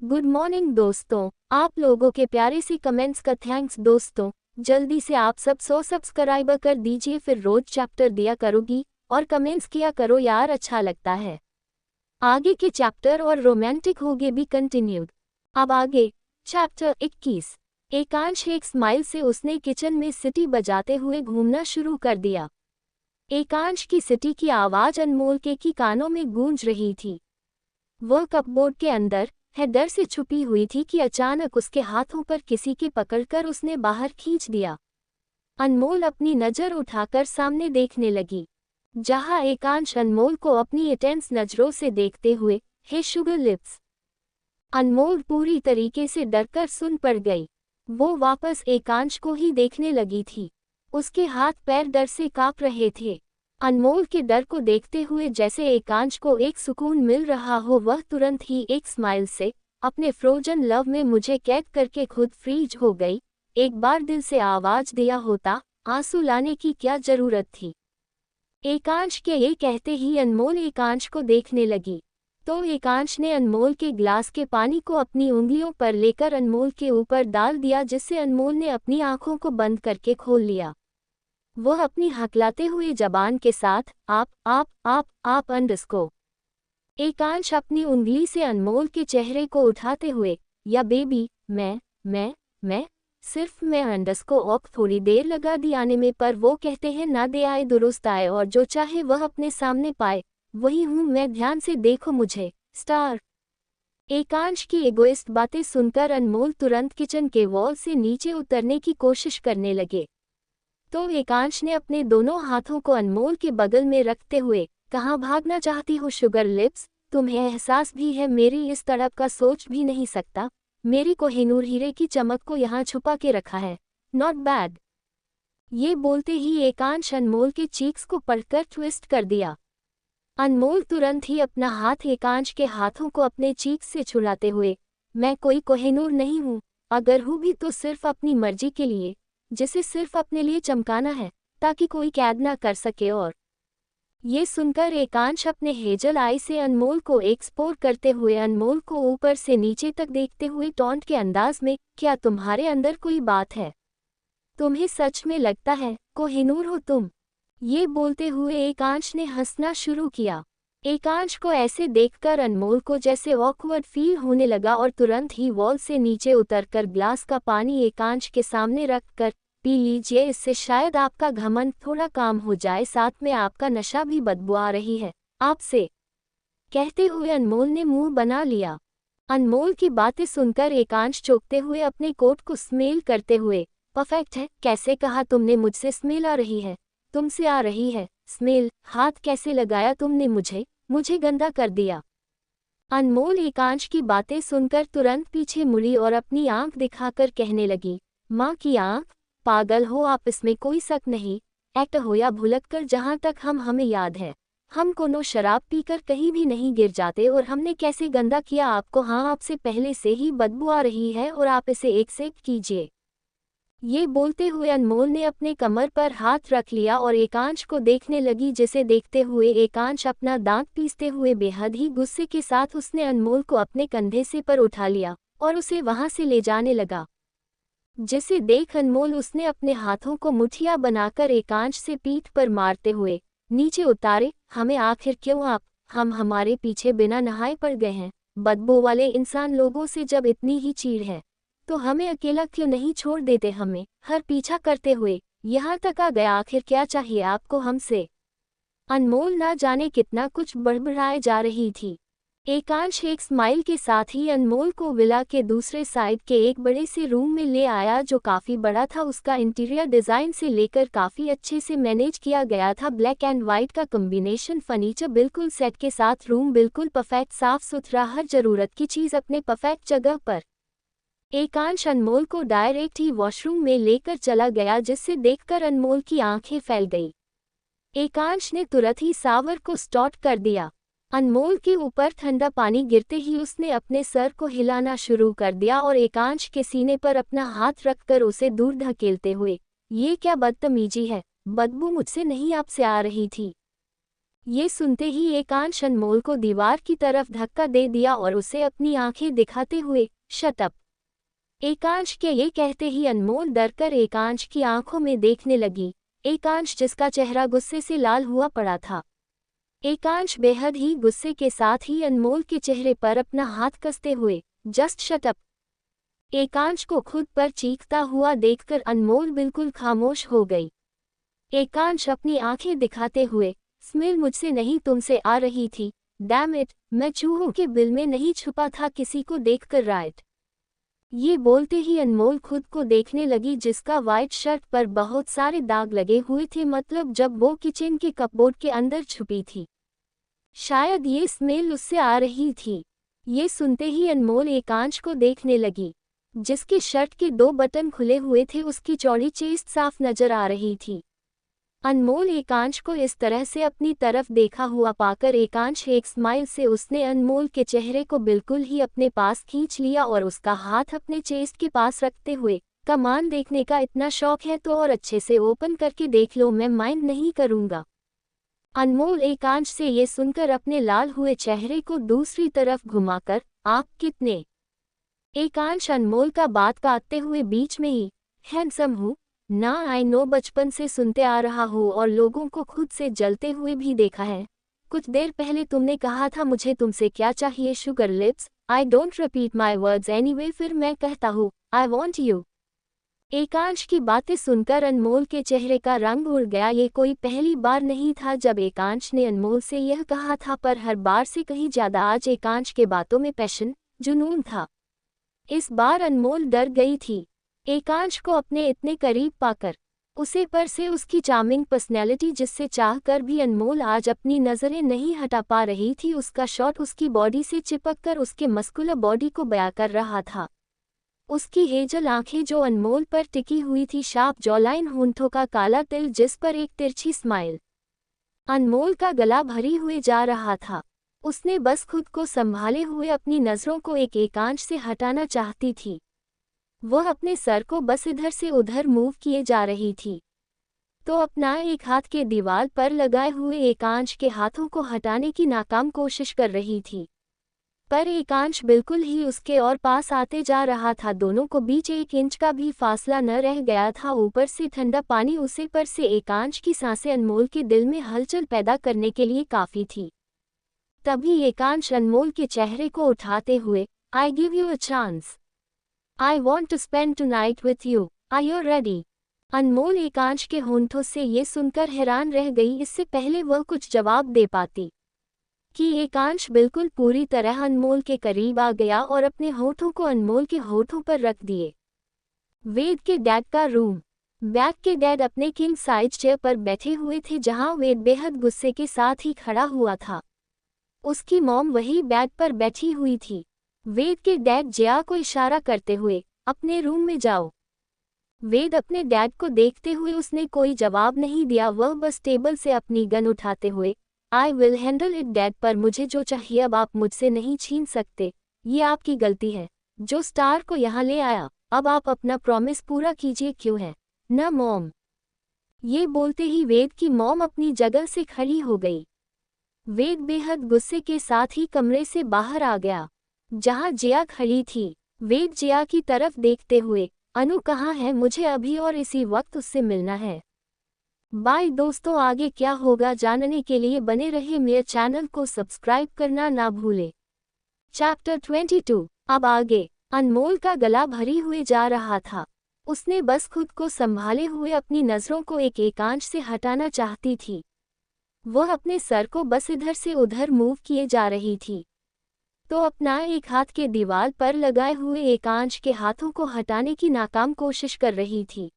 Good morning दोस्तों। आप लोगों के प्यारे सी कमेंट्स का थैंक्स दोस्तों। जल्दी से आप सब 100 सब्सक्राइबर कर दीजिए, फिर रोज चैप्टर दिया करोगी और कमेंट्स किया करो यार, अच्छा लगता है। आगे के चैप्टर और रोमांटिक होगे भी कंटिन्यूड। अब आगे चैप्टर 21। एकांश एक स्माइल से उसने किचन में सिटी बजाते हुए घूमना शुरू कर दिया। एकांश की सिटी की आवाज अनमोल के कानों में गूंज रही थी। वह कपबोर्ड के अंदर है डर से छुपी हुई थी कि अचानक उसके हाथों पर किसी के पकड़कर उसने बाहर खींच दिया। अनमोल अपनी नज़र उठाकर सामने देखने लगी, जहां एकांश अनमोल को अपनी इंटेंस नज़रों से देखते हुए हे शुगर लिप्स। अनमोल पूरी तरीके से डरकर सुन पड़ गई। वो वापस एकांश को ही देखने लगी थी। उसके हाथ पैर डर से कांप रहे थे। अनमोल के डर को देखते हुए जैसे एकांश को एक सुकून मिल रहा हो, वह तुरंत ही एक स्माइल से अपने फ्रोजन लव में मुझे कैद करके खुद फ्रीज हो गई। एक बार दिल से आवाज दिया होता, आंसू लाने की क्या जरूरत थी। एकांश के ये कहते ही अनमोल एकांश को देखने लगी, तो एकांश ने अनमोल के ग्लास के पानी को अपनी उंगलियों पर लेकर अनमोल के ऊपर डाल दिया, जिससे अनमोल ने अपनी आंखों को बंद करके खोल लिया। वह अपनी हकलाते हुए जबान के साथ आप अंडरस्को। एकांश अपनी उंगली से अनमोल के चेहरे को उठाते हुए, या बेबी मैं सिर्फ मैं अंडरस्को ऑक। थोड़ी देर लगा दी आने में, पर वो कहते हैं ना दे आए दुरुस्त आए, और जो चाहे वह अपने सामने पाए, वही हूँ मैं, ध्यान से देखो मुझे स्टार। एकांश की एगोइस्ट बातें सुनकर अनमोल तुरंत किचन के वॉल से नीचे उतरने की कोशिश करने लगे, तो एकांश ने अपने दोनों हाथों को अनमोल के बगल में रखते हुए, कहाँ भागना चाहती हो शुगर लिप्स, तुम्हें एहसास भी है मेरी इस तड़प का, सोच भी नहीं सकता मेरी कोहिनूर हीरे की चमक को यहाँ छुपा के रखा है, नॉट बैड। ये बोलते ही एकांश अनमोल के चीक्स को पकड़कर ट्विस्ट कर दिया। अनमोल तुरंत ही अपना हाथ एकांश के हाथों को अपने चीक्स से छुड़ाते हुए, मैं कोई कोहिनूर नहीं हूँ, अगर हूँ भी तो सिर्फ अपनी मर्जी के लिए, जिसे सिर्फ अपने लिए चमकाना है ताकि कोई कैद ना कर सके। और ये सुनकर एकांश अपने हेजल आई से अनमोल को एक्सपोर्ट करते हुए अनमोल को ऊपर से नीचे तक देखते हुए टॉन्ट के अंदाज में, क्या तुम्हारे अंदर कोई बात है? तुम्हें सच में लगता है कोहिनूर हो तुम? ये बोलते हुए एकांश ने हंसना शुरू किया। एकांश को ऐसे देखकर अनमोल को जैसे ऑकवर्ड फील होने लगा और तुरंत ही वॉल से नीचे उतरकर ग्लास का पानी एकांश के सामने रखकर, पी लीजिए, इससे शायद आपका घमंड थोड़ा काम हो जाए, साथ में आपका नशा भी बदबू आ रही है आपसे। कहते हुए अनमोल ने मुंह बना लिया। अनमोल की बातें सुनकर एकांश चौंकते हुए अपने कोट को स्मेल करते हुए, परफेक्ट है, कैसे कहा तुमने? मुझसे स्मेल आ रही है? तुमसे आ रही है स्मेल? हाथ कैसे लगाया तुमने मुझे गंदा कर दिया। अनमोल एकांश की बातें सुनकर तुरंत पीछे मुड़ी और अपनी आंख दिखाकर कहने लगी, माँ की आंख? पागल हो आप, इसमें कोई शक नहीं। एक्ट हो या भुलक कर, जहाँ तक हमें याद है, हम कोनो शराब पीकर कहीं भी नहीं गिर जाते, और हमने कैसे गंदा किया आपको? हाँ, आपसे पहले से ही बदबू आ रही है और आप इसे एक्सेप्ट कीजिए। ये बोलते हुए अनमोल ने अपने कमर पर हाथ रख लिया और एकांश को देखने लगी, जिसे देखते हुए एकांश अपना दांत पीसते हुए बेहद ही गुस्से के साथ उसने अनमोल को अपने कंधे से पर उठा लिया और उसे वहां से ले जाने लगा। जिसे देख अनमोल उसने अपने हाथों को मुठिया बनाकर एकांश से पीठ पर मारते हुए नीचे उतारे, हमें आखिर क्यों आप? हम हमारे पीछे बिना नहाए पड़ गए हैं। बदबू वाले इंसान लोगों से जब इतनी ही चीड़ है तो हमें अकेला क्यों नहीं छोड़ देते? हमें हर पीछा करते हुए यहाँ तक आ गया, आखिर क्या चाहिए आपको हमसे? अनमोल ना जाने कितना कुछ बड़बड़ाए जा रही थी। एकांश एक स्माइल के साथ ही अनमोल को विला के दूसरे साइड के एक बड़े से रूम में ले आया, जो काफ़ी बड़ा था। उसका इंटीरियर डिज़ाइन से लेकर काफ़ी अच्छे से मैनेज किया गया था। ब्लैक एंड वाइट का कॉम्बिनेशन, फर्नीचर बिल्कुल सेट के साथ, रूम बिल्कुल परफेक्ट, साफ सुथरा, हर ज़रूरत की चीज़ अपने परफेक्ट जगह पर। एकांश अनमोल को डायरेक्ट ही वॉशरूम में लेकर चला गया, जिससे देखकर अनमोल की आंखें फैल गई। एकांश ने तुरंत ही शावर को स्टार्ट कर दिया। अनमोल के ऊपर ठंडा पानी गिरते ही उसने अपने सर को हिलाना शुरू कर दिया और एकांश के सीने पर अपना हाथ रखकर उसे दूर धकेलते हुए, ये क्या बदतमीजी है? बदबू मुझसे नहीं आपसे आ रही थी। ये सुनते ही एकांश अनमोल को दीवार की तरफ धक्का दे दिया और उसे अपनी आंखें दिखाते हुए शट अप। एकांश के ये कहते ही अनमोल डरकर एकांश की आंखों में देखने लगी। एकांश जिसका चेहरा गुस्से से लाल हुआ पड़ा था। एकांश बेहद ही गुस्से के साथ ही अनमोल के चेहरे पर अपना हाथ कसते हुए जस्ट शट अप। एकांश को खुद पर चीखता हुआ देखकर अनमोल बिल्कुल खामोश हो गई। एकांश अपनी आंखें दिखाते हुए स्मेल मुझसे नहीं तुमसे आ रही थी। डैम इट, मैं चूहों के बिल में नहीं छुपा था किसी को देखकर राइट। ये बोलते ही अनमोल खुद को देखने लगी जिसका वाइट शर्ट पर बहुत सारे दाग लगे हुए थे, मतलब जब वो किचन के कपबोर्ड के अंदर छुपी थी शायद ये स्मेल उससे आ रही थी। ये सुनते ही अनमोल एकांश को देखने लगी जिसके शर्ट के 2 बटन खुले हुए थे, उसकी चौड़ी चेस्ट साफ नजर आ रही थी। अनमोल एकांश को इस तरह से अपनी तरफ देखा हुआ पाकर एकांश एक स्माइल से उसने अनमोल के चेहरे को बिल्कुल ही अपने पास खींच लिया और उसका हाथ अपने चेस्ट के पास रखते हुए, कमान देखने का इतना शौक है तो और अच्छे से ओपन करके देख लो, मैं माइंड नहीं करूंगा। अनमोल एकांश से ये सुनकर अपने लाल हुए चेहरे को दूसरी तरफ घुमाकर, आप कितने? एकांश अनमोल का बात काटते हुए बीच में ही, हैंडसम हूँ ना? आई नो, बचपन से सुनते आ रहा हूँ और लोगों को खुद से जलते हुए भी देखा है। कुछ देर पहले तुमने कहा था मुझे तुमसे क्या चाहिए, sugar lips. I don't repeat my words anyway, फिर मैं कहता हूँ आई वॉन्ट यू। एकांश की बातें सुनकर अनमोल के चेहरे का रंग उड़ गया। ये कोई पहली बार नहीं था जब एकांश ने अनमोल से यह कहा था, पर हर बार से कहीं ज्यादा आज एकांश के बातों में पैशन, जुनून था। इस बार अनमोल डर गई थी एकांश को अपने इतने करीब पाकर, उसे पर से उसकी चार्मिंग पर्सनैलिटी जिससे चाहकर भी अनमोल आज अपनी नज़रें नहीं हटा पा रही थी। उसका शॉट उसकी बॉडी से चिपककर उसके मस्कुलर बॉडी को बयां कर रहा था। उसकी हेजल आंखें जो अनमोल पर टिकी हुई थी, शार्प जॉलाइन, होंठों का काला तिल जिस पर एक तिरछी स्माइल। अनमोल का गला भरी हुए जा रहा था। उसने बस खुद को संभाले हुए अपनी नज़रों को एक एकांश से हटाना चाहती थी। वह अपने सर को बस इधर से उधर मूव किए जा रही थी, तो अपना एक हाथ के दीवार पर लगाए हुए एकांश के हाथों को हटाने की नाकाम कोशिश कर रही थी, पर एकांश बिल्कुल ही उसके और पास आते जा रहा था। दोनों को बीच 1 इंच का भी फासला न रह गया था। ऊपर से ठंडा पानी, उसे पर से एकांश की सांसें अनमोल के दिल में हलचल पैदा करने के लिए काफ़ी थी। तभी एकांश अनमोल के चेहरे को उठाते हुए, I give you a chance, I want to spend tonight with you. Are you ready? अनमोल एकांश के होंठों से ये सुनकर हैरान रह गई। इससे पहले वह कुछ जवाब दे पाती कि एकांश बिल्कुल पूरी तरह अनमोल के करीब आ गया और अपने होठों को अनमोल के होठों पर रख दिए। वेद के डैड का रूम। बैक के डैड अपने किंग साइज चेयर पर बैठे हुए थे जहां वेद बेहद गुस्से के साथ ही खड़ा हुआ था। उसकी मॉम वही बेड पर बैठी हुई थी। वेद के डैड जिया को इशारा करते हुए, अपने रूम में जाओ। वेद अपने डैड को देखते हुए उसने कोई जवाब नहीं दिया। वह बस टेबल से अपनी गन उठाते हुए, I will handle it dad, पर मुझे जो चाहिए अब आप मुझसे नहीं छीन सकते। ये आपकी गलती है जो स्टार को यहाँ ले आया। अब आप अपना प्रॉमिस पूरा कीजिए, क्यों है न मॉम? ये बोलते ही वेद की मॉम अपनी जगह से खड़ी हो गई। वेद बेहद गुस्से के साथ ही कमरे से बाहर आ गया जहां जिया खड़ी थी। वेद जिया की तरफ देखते हुए, अनु कहाँ है? मुझे अभी और इसी वक्त उससे मिलना है। बाय दोस्तों, आगे क्या होगा जानने के लिए बने रहे मेरे चैनल को सब्सक्राइब करना ना भूले। चैप्टर 22। अब आगे। अनमोल का गला भरी हुए जा रहा था। उसने बस खुद को संभाले हुए अपनी नज़रों को एक एकांश से हटाना चाहती थी। वह अपने सर को बस इधर से उधर मूव किए जा रही थी, तो अपना एक हाथ के दीवार पर लगाए हुए एकांश के हाथों को हटाने की नाकाम कोशिश कर रही थी,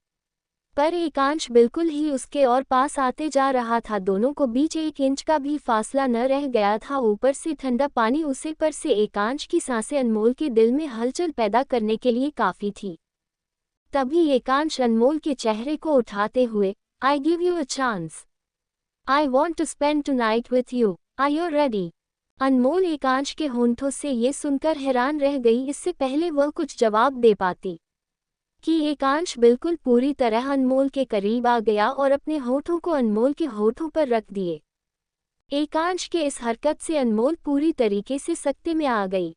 पर एकांश बिल्कुल ही उसके और पास आते जा रहा था। दोनों को बीच 1 इंच का भी फासला न रह गया था। ऊपर से ठंडा पानी, उसे पर से एकांश की सांसें अनमोल के दिल में हलचल पैदा करने के लिए काफ़ी थी। तभी एकांश अनमोल के चेहरे को उठाते हुए, I give you a chance, I want to spend tonight with you, are you ready? Anmol Ekansh के होंठों से ये सुनकर हैरान रह गई। इससे पहले वह कुछ जवाब दे पाती कि एकांश बिल्कुल पूरी तरह अनमोल के करीब आ गया और अपने होठों को अनमोल के होठों पर रख दिए। एकांश के इस हरकत से अनमोल पूरी तरीके से सख्ते में आ गई।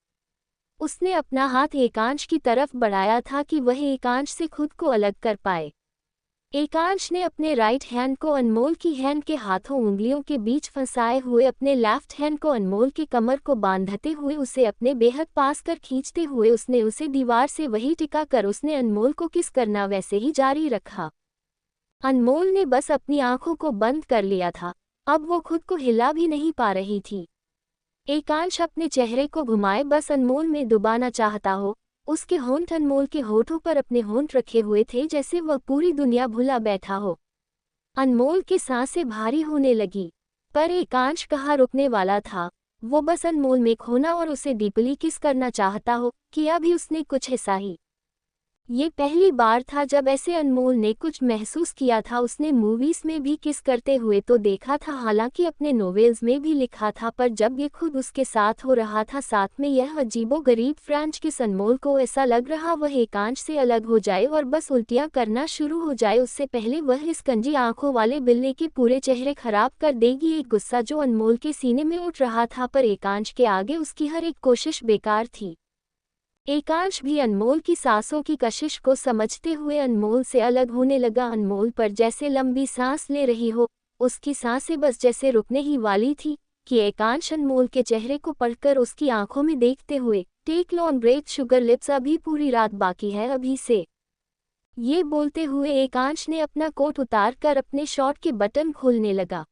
उसने अपना हाथ एकांश की तरफ बढ़ाया था कि वह एकांश से खुद को अलग कर पाए। एकांश ने अपने राइट हैंड को अनमोल की हैंड के हाथों उंगलियों के बीच फंसाए हुए अपने लेफ्ट हैंड को अनमोल के कमर को बांधते हुए उसे अपने बेहद पास कर खींचते हुए उसने उसे दीवार से वही टिका कर उसने अनमोल को किस करना वैसे ही जारी रखा। अनमोल ने बस अपनी आंखों को बंद कर लिया था, अब वो खुद को हिला भी नहीं पा रही थी। एकांश अपने चेहरे को घुमाए बस अनमोल में डुबाना चाहता हो। उसके होंठ अनमोल के होठों पर अपने होंठ रखे हुए थे जैसे वह पूरी दुनिया भुला बैठा हो। अनमोल की सांसें भारी होने लगी, पर एकांश कहाँ रुकने वाला था। वो बस अनमोल में खोना और उसे डीपली किस करना चाहता हो। किया भी उसने कुछ ऐसा ही। ये पहली बार था जब ऐसे अनमोल ने कुछ महसूस किया था। उसने मूवीज में भी किस करते हुए तो देखा था, हालांकि अपने नोवेल्स में भी लिखा था, पर जब ये खुद उसके साथ हो रहा था, साथ में यह अजीबोगरीब फ्रेंच किस, अनमोल को ऐसा लग रहा वह एकांश से अलग हो जाए और बस उल्टियां करना शुरू हो जाए। उससे पहले वह इस कंजी आंखों वाले बिल्ली के पूरे चेहरे खराब कर देगी। एक गुस्सा जो अनमोल के सीने में उठ रहा था, पर एकांश के आगे उसकी हर एक कोशिश बेकार थी। एकांश भी अनमोल की सांसों की कशिश को समझते हुए अनमोल से अलग होने लगा। अनमोल पर जैसे लंबी सांस ले रही हो, उसकी सांसें बस जैसे रुकने ही वाली थी कि एकांश अनमोल के चेहरे को पढ़कर उसकी आंखों में देखते हुए, take long breath sugar lips, अभी पूरी रात बाकी है अभी से। ये बोलते हुए एकांश ने अपना कोट उतार कर अपने शॉर्ट के बटन खोलने लगा।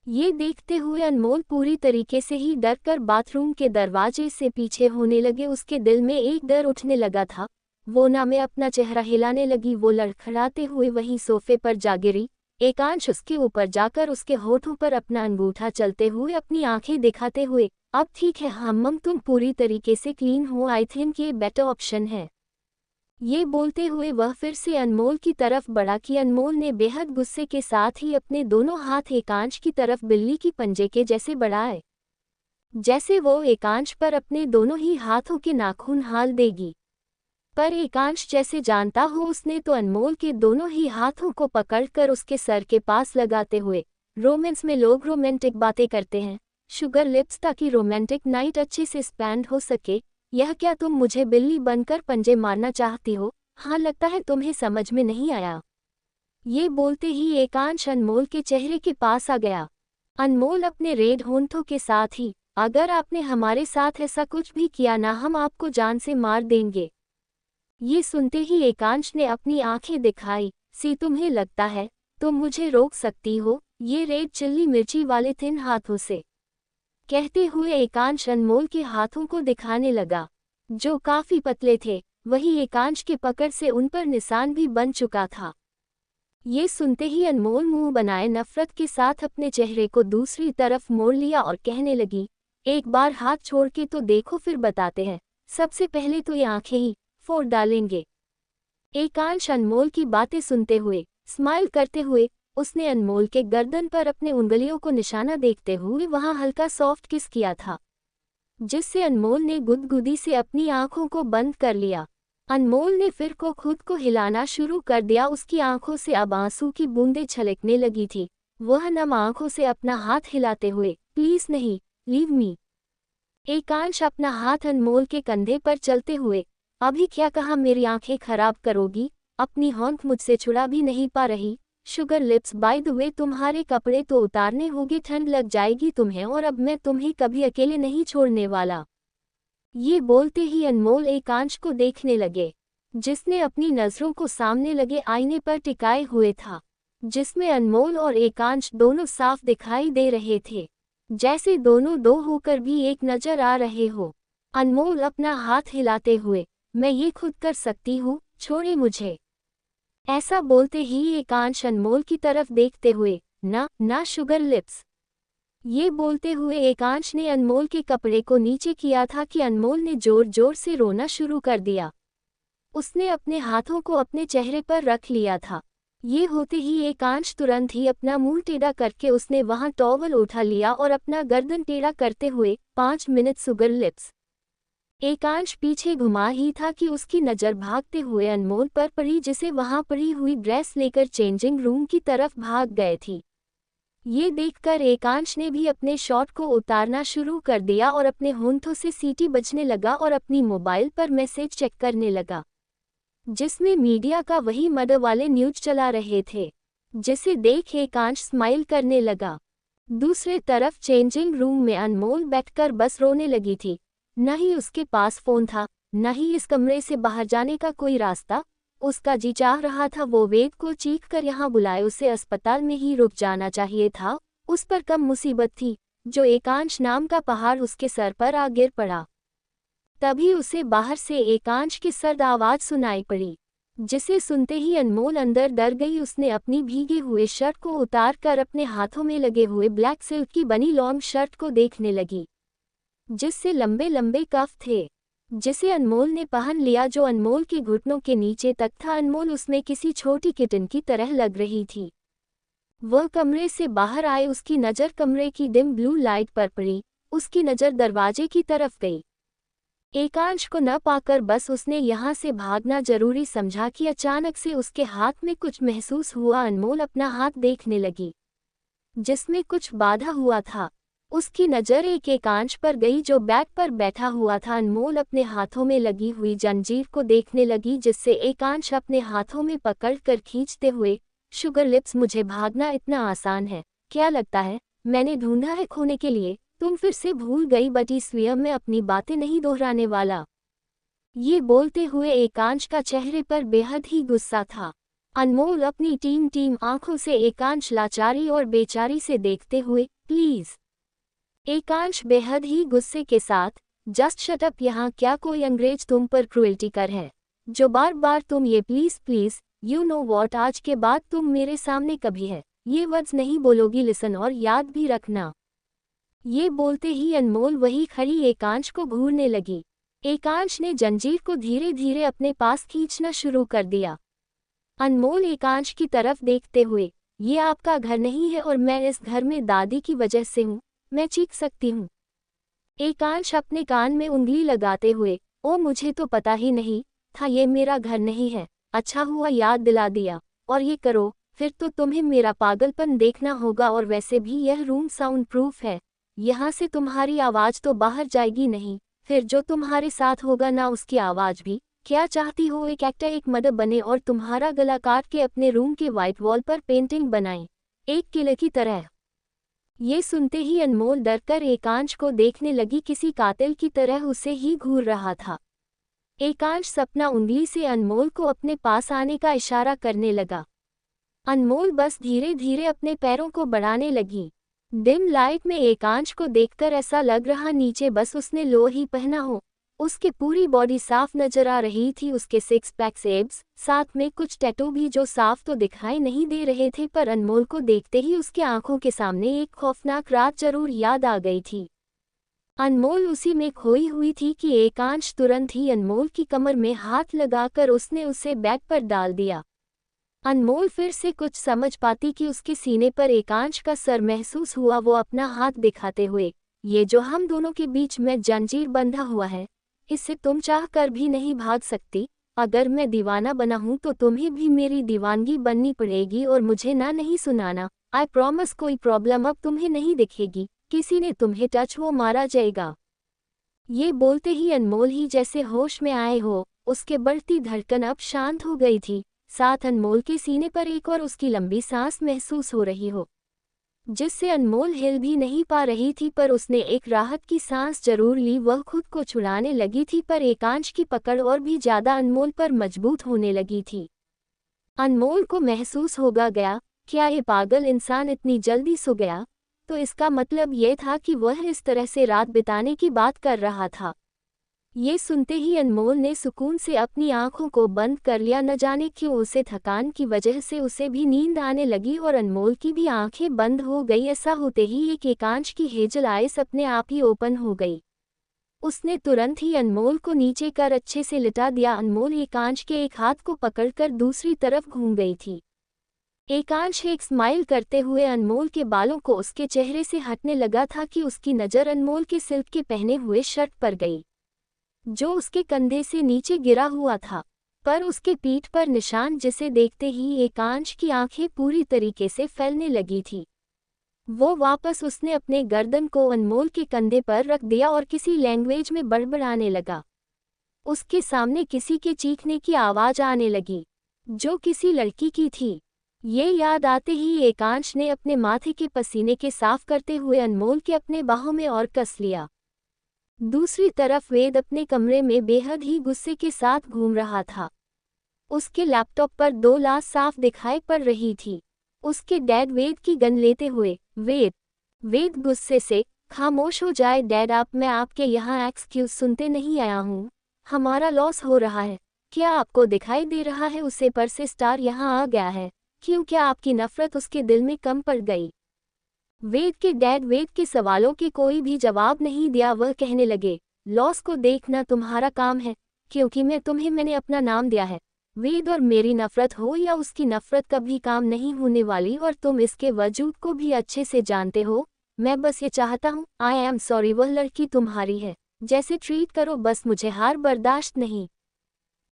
ये देखते हुए अनमोल पूरी तरीके से ही डर कर बाथरूम के दरवाजे से पीछे होने लगे। उसके दिल में एक डर उठने लगा था। वो ना में अपना चेहरा हिलाने लगी। वो लड़खड़ाते हुए वहीं सोफे पर जा गिरी। एकांश उसके ऊपर जाकर उसके होठों पर अपना अंगूठा चलते हुए अपनी आंखें दिखाते हुए, अब ठीक है हमम, तुम पूरी तरीके से क्लीन हो, आई थिंक ये बेटर ऑप्शन है। ये बोलते हुए वह फिर से अनमोल की तरफ बढ़ा कि अनमोल ने बेहद गुस्से के साथ ही अपने दोनों हाथ एकांश की तरफ बिल्ली की पंजे के जैसे बढ़ाए, जैसे वो एकांश पर अपने दोनों ही हाथों के नाखून हाल देगी। पर एकांश जैसे जानता हो, उसने तो अनमोल के दोनों ही हाथों को पकड़कर उसके सर के पास लगाते हुए, रोमांस में लोग रोमांटिक बातें करते हैं शुगर लिप्स, ताकि रोमांटिक नाइट अच्छे से स्पेंड हो सके। यह क्या तुम मुझे बिल्ली बनकर पंजे मारना चाहती हो? हाँ, लगता है तुम्हें समझ में नहीं आया। ये बोलते ही एकांश अनमोल के चेहरे के पास आ गया। अनमोल अपने रेड होंठों के साथ ही, अगर आपने हमारे साथ ऐसा कुछ भी किया ना, हम आपको जान से मार देंगे। ये सुनते ही एकांश ने अपनी आंखें दिखाई। सी, तुम्हें लगता है तुम मुझे रोक सकती हो ये रेड चिल्ली मिर्ची वाले थिन हाथों से? कहते हुए एकांश अनमोल के हाथों को दिखाने लगा, जो काफी पतले थे। वही एकांश के पकड़ से उन पर निशान भी बन चुका था। ये सुनते ही अनमोल मुंह बनाए नफरत के साथ अपने चेहरे को दूसरी तरफ मोड़ लिया और कहने लगी, एक बार हाथ छोड़ के तो देखो, फिर बताते हैं। सबसे पहले तो ये आंखें ही फोड़ डालेंगे। एकांश अनमोल की बातें सुनते हुए स्माइल करते हुए उसने अनमोल के गर्दन पर अपने उंगलियों को निशाना देखते हुए वहां हल्का सॉफ्ट किस किया था, जिससे अनमोल ने गुदगुदी से अपनी आंखों को बंद कर लिया। अनमोल ने फिर को खुद को हिलाना शुरू कर दिया। उसकी आंखों से अब आंसू की बूंदें छलकने लगी थी। वह नम आंखों से अपना हाथ हिलाते हुए, प्लीज नहीं, लीव मी। एकांश अपना हाथ अनमोल के कंधे पर चलते हुए, अभी क्या कहा, मेरी आंखें खराब करोगी? अपनी होंठ मुझसे छुड़ा भी नहीं पा रही? Sugar lips, by the way तुम्हारे कपड़े तो उतारने होंगे, ठंड लग जाएगी तुम्हें, और अब मैं तुम्हें कभी अकेले नहीं छोड़ने वाला। ये बोलते ही अनमोल एकांश को देखने लगे, जिसने अपनी नजरों को सामने लगे आईने पर टिकाए हुए था, जिसमें अनमोल और एकांश दोनों साफ दिखाई दे रहे थे, जैसे दोनों दो होकर भी एक नजर आ रहे हो। अनमोल अपना हाथ हिलाते हुए, मैं ये खुद कर सकती हूँ, छोड़े मुझे। ऐसा बोलते ही एकांश अनमोल की तरफ देखते हुए, ना शुगर लिप्स। ये बोलते हुए एकांश ने अनमोल के कपड़े को नीचे किया था कि अनमोल ने जोर जोर से रोना शुरू कर दिया। उसने अपने हाथों को अपने चेहरे पर रख लिया था। ये होते ही एकांश तुरंत ही अपना मुंह टेढ़ा करके उसने वहां टॉवल उठा लिया और अपना गर्दन टेढ़ा करते हुए, 5 मिनट शुगर लिप्स। एकांश पीछे घुमा ही था कि उसकी नज़र भागते हुए अनमोल पर पड़ी, जिसे वहां पड़ी हुई ड्रेस लेकर चेंजिंग रूम की तरफ भाग गए थी। ये देखकर एकांश ने भी अपने शॉट को उतारना शुरू कर दिया और अपने होंठों से सीटी बजने लगा और अपनी मोबाइल पर मैसेज चेक करने लगा, जिसमें मीडिया का वही मर्डर वाले न्यूज चला रहे थे, जिसे देख एकांश स्माइल करने लगा। दूसरे तरफ चेंजिंग रूम में अनमोल बैठकर बस रोने लगी थी। न ही उसके पास फोन था, न ही इस कमरे से बाहर जाने का कोई रास्ता। उसका जी चाह रहा था वो वेद को चीख कर यहाँ बुलाए, उसे अस्पताल में ही रुक जाना चाहिए था। उस पर कम मुसीबत थी जो एकांश नाम का पहाड़ उसके सर पर आ गिर पड़ा। तभी उसे बाहर से एकांश की सर्द आवाज सुनाई पड़ी, जिसे सुनते ही अनमोल अंदर डर गई। उसने अपनी भीगे हुए शर्ट को उतार कर अपने हाथों में लगे हुए ब्लैक सिल्क की बनी लॉन्ग शर्ट को देखने लगी, जिससे लंबे लंबे कफ थे, जिसे अनमोल ने पहन लिया, जो अनमोल के घुटनों के नीचे तक था। अनमोल उसमें किसी छोटी किटन की तरह लग रही थी। वह कमरे से बाहर आए, उसकी नज़र कमरे की डिम ब्लू लाइट पर पड़ी। उसकी नज़र दरवाजे की तरफ गई। एकांश को न पाकर बस उसने यहाँ से भागना जरूरी समझा कि अचानक से उसके हाथ में कुछ महसूस हुआ। अनमोल अपना हाथ देखने लगी, जिसमें कुछ बांधा हुआ था। उसकी नज़र एक एकांश पर गई जो बैग पर बैठा हुआ था। अनमोल अपने हाथों में लगी हुई जंजीर को देखने लगी, जिससे एकांश अपने हाथों में पकड़कर खींचते हुए, शुगर लिप्स, मुझे भागना इतना आसान है क्या? लगता है मैंने ढूंढा है खोने के लिए। तुम फिर से भूल गई, बट इसलिए मैं अपनी बातें नहीं दोहराने वाला। ये बोलते हुए एकांश का चेहरे पर बेहद ही गुस्सा था। अनमोल अपनी टीम आंखों से एकांश लाचारी और बेचारी से देखते हुए, प्लीज। एकांश बेहद ही गुस्से के साथ, जस्ट शट अप। यहाँ क्या कोई अंग्रेज तुम पर क्रुएल्टी कर है जो बार बार तुम ये please please, you know what, आज के बाद तुम मेरे सामने कभी है ये वर्ड्स नहीं बोलोगी, लिसन, और याद भी रखना। ये बोलते ही अनमोल वही खड़ी एकांश को घूरने लगी। एकांश ने जंजीर को धीरे धीरे अपने पास खींचना शुरू कर दिया। अनमोल एकांश की तरफ देखते हुए, ये आपका घर नहीं है और मैं इस घर में दादी की वजह से हूँ, मैं चीख सकती हूँ। एकांश अपने कान में उंगली लगाते हुए, ओ मुझे तो पता ही नहीं था ये मेरा घर नहीं है। अच्छा हुआ याद दिला दिया, और ये करो फिर तो तुम्हें मेरा पागलपन देखना होगा। और वैसे भी यह रूम साउंड प्रूफ है, यहाँ से तुम्हारी आवाज़ तो बाहर जाएगी नहीं, फिर जो तुम्हारे साथ होगा ना उसकी आवाज़ भी। क्या चाहती हो एक एक्टर, एक मदर बने और तुम्हारा गला काट के अपने रूम के वाइट वॉल पर पेंटिंग बनाएं, एक किले की तरह। ये सुनते ही अनमोल डरकर एकांश को देखने लगी, किसी कातिल की तरह उसे ही घूर रहा था। एकांश सपना उंगली से अनमोल को अपने पास आने का इशारा करने लगा। अनमोल बस धीरे धीरे अपने पैरों को बढ़ाने लगी। डिम लाइट में एकांश को देखकर ऐसा लग रहा नीचे बस उसने लो ही पहना हो। उसकी पूरी बॉडी साफ नजर आ रही थी, उसके सिक्स पैक्स एब्स, साथ में कुछ टैटू भी जो साफ तो दिखाई नहीं दे रहे थे, पर अनमोल को देखते ही उसके आंखों के सामने एक खौफनाक रात जरूर याद आ गई थी। अनमोल उसी में खोई हुई थी कि एकांश तुरंत ही अनमोल की कमर में हाथ लगाकर उसने उसे बैग पर डाल दिया। अनमोल फिर से कुछ समझ पाती कि उसके सीने पर एकांश का सर महसूस हुआ। वो अपना हाथ दिखाते हुए, ये जो हम दोनों के बीच में जंजीर बंधा हुआ है, इससे तुम चाह कर भी नहीं भाग सकती। अगर मैं दीवाना बना हूं तो तुम्हें भी मेरी दीवानगी बननी पड़ेगी और मुझे ना नहीं सुनाना। आई प्रॉमिस कोई प्रॉब्लम अब तुम्हें नहीं दिखेगी, किसी ने तुम्हें टच वो मारा जाएगा। ये बोलते ही अनमोल ही जैसे होश में आए हो, उसके बढ़ती धड़कन अब शांत हो गई थी। साथ अनमोल के सीने पर एक और उसकी लंबी सांस महसूस हो रही हो, जिससे अनमोल हिल भी नहीं पा रही थी, पर उसने एक राहत की सांस जरूर ली। वह खुद को छुड़ाने लगी थी, पर एकांश की पकड़ और भी ज्यादा अनमोल पर मजबूत होने लगी थी। अनमोल को महसूस होगा गया, क्या ये पागल इंसान इतनी जल्दी सो गया? तो इसका मतलब यह था कि वह इस तरह से रात बिताने की बात कर रहा था। ये सुनते ही अनमोल ने सुकून से अपनी आंखों को बंद कर लिया। न जाने क्यों उसे थकान की वजह से उसे भी नींद आने लगी और अनमोल की भी आंखें बंद हो गई। ऐसा होते ही एक एकांश की हेजल आइस अपने आप ही ओपन हो गई। उसने तुरंत ही अनमोल को नीचे कर अच्छे से लिटा दिया। अनमोल एकांश के एक हाथ को पकड़कर दूसरी तरफ घूम गई थी। एकांश एक स्माइल करते हुए अनमोल के बालों को उसके चेहरे से हटने लगा था कि उसकी नज़र अनमोल के सिल्क के पहने हुए शर्ट पर गई, जो उसके कंधे से नीचे गिरा हुआ था, पर उसके पीठ पर निशान, जिसे देखते ही एकांश की आंखें पूरी तरीके से फैलने लगी थी। वो वापस उसने अपने गर्दन को अनमोल के कंधे पर रख दिया और किसी लैंग्वेज में बड़बड़ाने लगा। उसके सामने किसी के चीखने की आवाज आने लगी, जो किसी लड़की की थी। ये याद आते ही एकांश ने अपने माथे के पसीने के साफ करते हुए अनमोल के अपने बाहों में और कस लिया। दूसरी तरफ वेद अपने कमरे में बेहद ही गुस्से के साथ घूम रहा था। उसके लैपटॉप पर 2 लाश साफ दिखाई पड़ रही थी। उसके डैड वेद की गन लेते हुए, वेद गुस्से से, खामोश हो जाए डैड, मैं आपके यहाँ एक्सक्यूज सुनते नहीं आया हूँ। हमारा लॉस हो रहा है। क्या आपको दिखाई दे रहा है उसे पर से स्टार यहाँ आ गया है? क्यों, क्या आपकी नफरत उसके दिल में कम पड़ गई? वेद के डैड वेद के सवालों के कोई भी जवाब नहीं दिया। वह कहने लगे, लॉस को देखना तुम्हारा काम है, क्योंकि मैंने अपना नाम दिया है। वेद और मेरी नफरत हो या उसकी नफरत कभी काम नहीं होने वाली और तुम इसके वजूद को भी अच्छे से जानते हो। मैं बस ये चाहता हूँ, आई एम सॉरी, वह लड़की तुम्हारी है, जैसे ट्रीट करो, बस मुझे हार बर्दाश्त नहीं।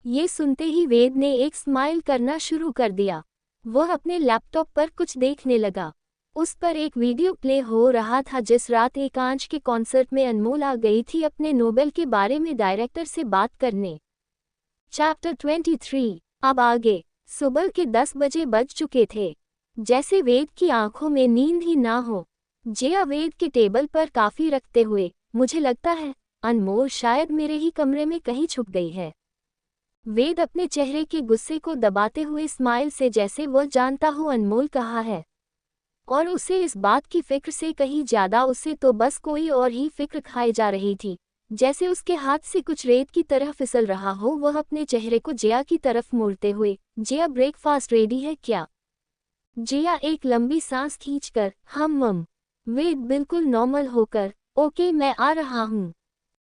ये सुनते ही वेद ने एक स्माइल करना शुरू कर दिया। वह अपने लैपटॉप पर कुछ देखने लगा। उस पर एक वीडियो प्ले हो रहा था जिस रात एकांश के कॉन्सर्ट में अनमोल आ गई थी अपने नोबेल के बारे में डायरेक्टर से बात करने। चैप्टर 23। अब आगे। सुबह के 10 बजे बज चुके थे। जैसे वेद की आंखों में नींद ही ना हो। जिया वेद के टेबल पर काफी रखते हुए, मुझे लगता है अनमोल शायद मेरे ही कमरे में कहीं छुप गई है। वेद अपने चेहरे के गुस्से को दबाते हुए स्माइल से, जैसे वह जानता हो अनमोल कहाँ है। और उसे इस बात की फिक्र से कहीं ज्यादा उसे तो बस कोई और ही फिक्र खाई जा रही थी, जैसे उसके हाथ से कुछ रेत की तरह फिसल रहा हो। वह अपने चेहरे को जिया की तरफ मोड़ते हुए, जिया ब्रेकफास्ट रेडी है क्या? जिया एक लंबी सांस खींचकर, हम। वेद बिल्कुल नॉर्मल होकर, ओके मैं आ रहा हूँ।